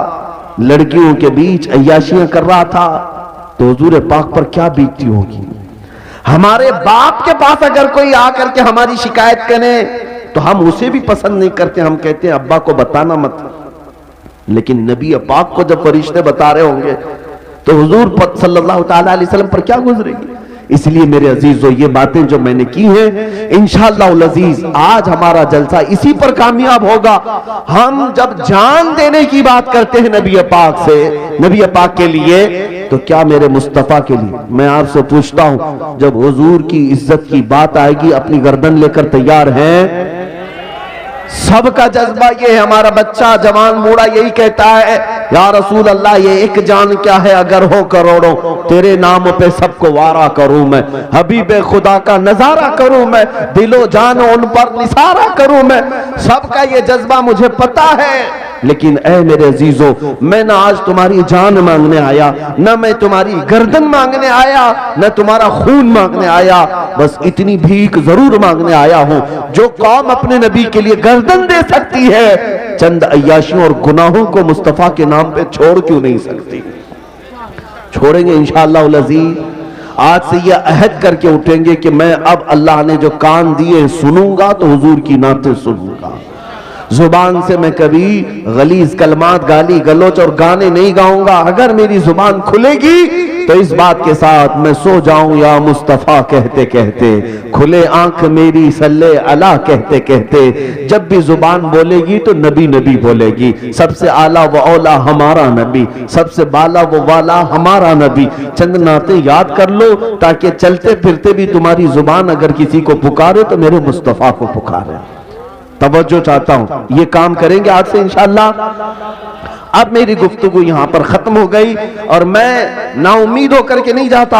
لڑکیوں کے بیچ عیاشیاں کر رہا تھا، تو حضور پاک پر کیا بیتتی ہوگی؟ ہمارے باپ کے پاس اگر کوئی آ کر کے ہماری شکایت کرے تو ہم اسے بھی پسند نہیں کرتے، ہم کہتے ہیں ابا کو بتانا مت۔ لیکن نبی پاک کو جب فرشتے بتا رہے ہوں گے تو حضور صلی اللہ تعالی علیہ وسلم پر کیا گزرے گی؟ اس لیے میرے عزیزو یہ باتیں جو میں نے کی ہیں انشاءاللہ العزیز آج ہمارا جلسہ اسی پر کامیاب ہوگا۔ ہم جب جان دینے کی بات کرتے ہیں نبی پاک سے، نبی پاک کے لیے، تو کیا میرے مصطفیٰ کے لیے؟ میں آپ سے پوچھتا ہوں جب حضور کی عزت کی بات آئے گی اپنی گردن لے کر تیار ہیں؟ سب کا جذبہ یہ ہے، ہمارا بچہ جوان موڑا یہی کہتا ہے یا رسول اللہ یہ ایک جان کیا ہے اگر ہو کروڑوں، تیرے نام پہ سب کو وارہ کروں میں، حبیب خدا کا نظارہ کروں میں، دل و جان ان پر نثارہ کروں میں۔ سب کا یہ جذبہ مجھے پتا ہے، لیکن اے میرے عزیزو میں نہ آج تمہاری جان مانگنے آیا، نہ میں تمہاری گردن مانگنے آیا، نہ تمہارا خون مانگنے آیا، بس اتنی بھیک ضرور مانگنے آیا ہوں جو قوم اپنے نبی کے لیے گردن دے سکتی ہے، چند عیاشیوں اور گناہوں کو مصطفیٰ کے نام پہ چھوڑ کیوں نہیں سکتی؟ چھوڑیں گے انشاءاللہ العزیز۔ آج سے یہ عہد کر کے اٹھیں گے کہ میں اب اللہ نے جو کان دیے سنوں گا تو حضور کی نعتیں سنوں گا، زبان سے میں کبھی غلیظ کلمات گالی گلوچ اور گانے نہیں گاؤں گا۔ اگر میری زبان کھلے گی تو اس بات کے ساتھ میں سو جاؤں یا مصطفیٰ کہتے کہتے، کھلے آنکھ میری صلی اللہ کہتے کہتے، جب بھی زبان بولے گی تو نبی نبی بولے گی، سب سے اعلیٰ و اولا ہمارا نبی، سب سے بالا و والا ہمارا نبی۔ چند نعتیں یاد کر لو تاکہ چلتے پھرتے بھی تمہاری زبان اگر کسی کو پکارے تو میرے مصطفیٰ کو پکارے۔ توجہ چاہتا ہوں، یہ کام کریں گے آج سے انشاءاللہ۔ اب میری گفتگو یہاں پر ختم ہو گئی اور میں نا امید ہو کر کے نہیں جاتا،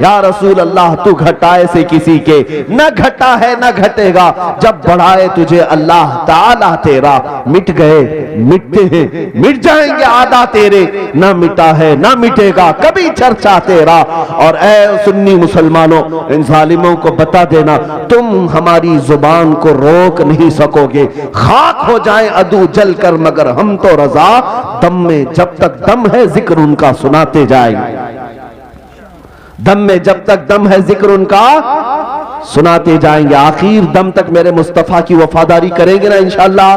یا رسول اللہ تو گھٹائے سے کسی کے نہ گھٹا ہے نہ گھٹے گا، جب بڑھائے تجھے اللہ تعالیٰ تیرا، مٹ گئے مٹتے ہیں مٹ جائیں گے آدھا تیرے، نہ مٹا ہے نہ مٹے گا کبھی چرچا تیرا۔ اور اے سنی مسلمانوں، ان ظالموں کو بتا دینا تم ہماری زبان کو روک نہیں سکو گے، خاک ہو جائیں عدو جل کر مگر ہم تو رضا، دم میں جب تک دم ہے ذکر ان کا سناتے جائیں گے، دم میں جب تک دم ہے ذکر ان کا سناتے جائیں گے، آخر دم تک میرے مصطفیٰ کی وفاداری کریں گے نا انشاءاللہ۔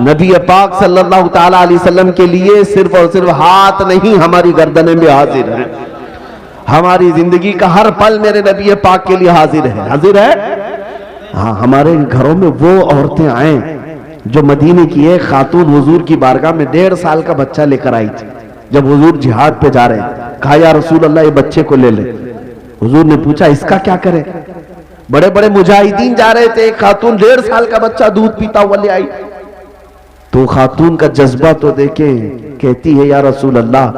نبی پاک صلی اللہ تعالیٰ علیہ وسلم کے لیے صرف اور صرف ہاتھ نہیں، ہماری گردنیں بھی حاضر ہیں، ہماری زندگی کا ہر پل میرے نبی پاک کے لیے حاضر ہے، حاضر ہے۔ ہاں، ہمارے گھروں میں وہ عورتیں آئیں جو مدینے کی ایک خاتون حضور کی بارگاہ میں 1.5 سال کا بچہ لے کر آئی تھی، جب حضور جہاد پہ جا رہے ہیں، کہا یا رسول اللہ یہ بچے کو لے لے۔ حضور نے پوچھا اس کا کیا کرے؟ بڑے بڑے مجاہدین جا رہے تھے، ایک خاتون 1.5 سال کا بچہ دودھ پیتا ہوا لے آئی، تو خاتون کا جذبہ تو دیکھیں، کہتی ہے یا رسول اللہ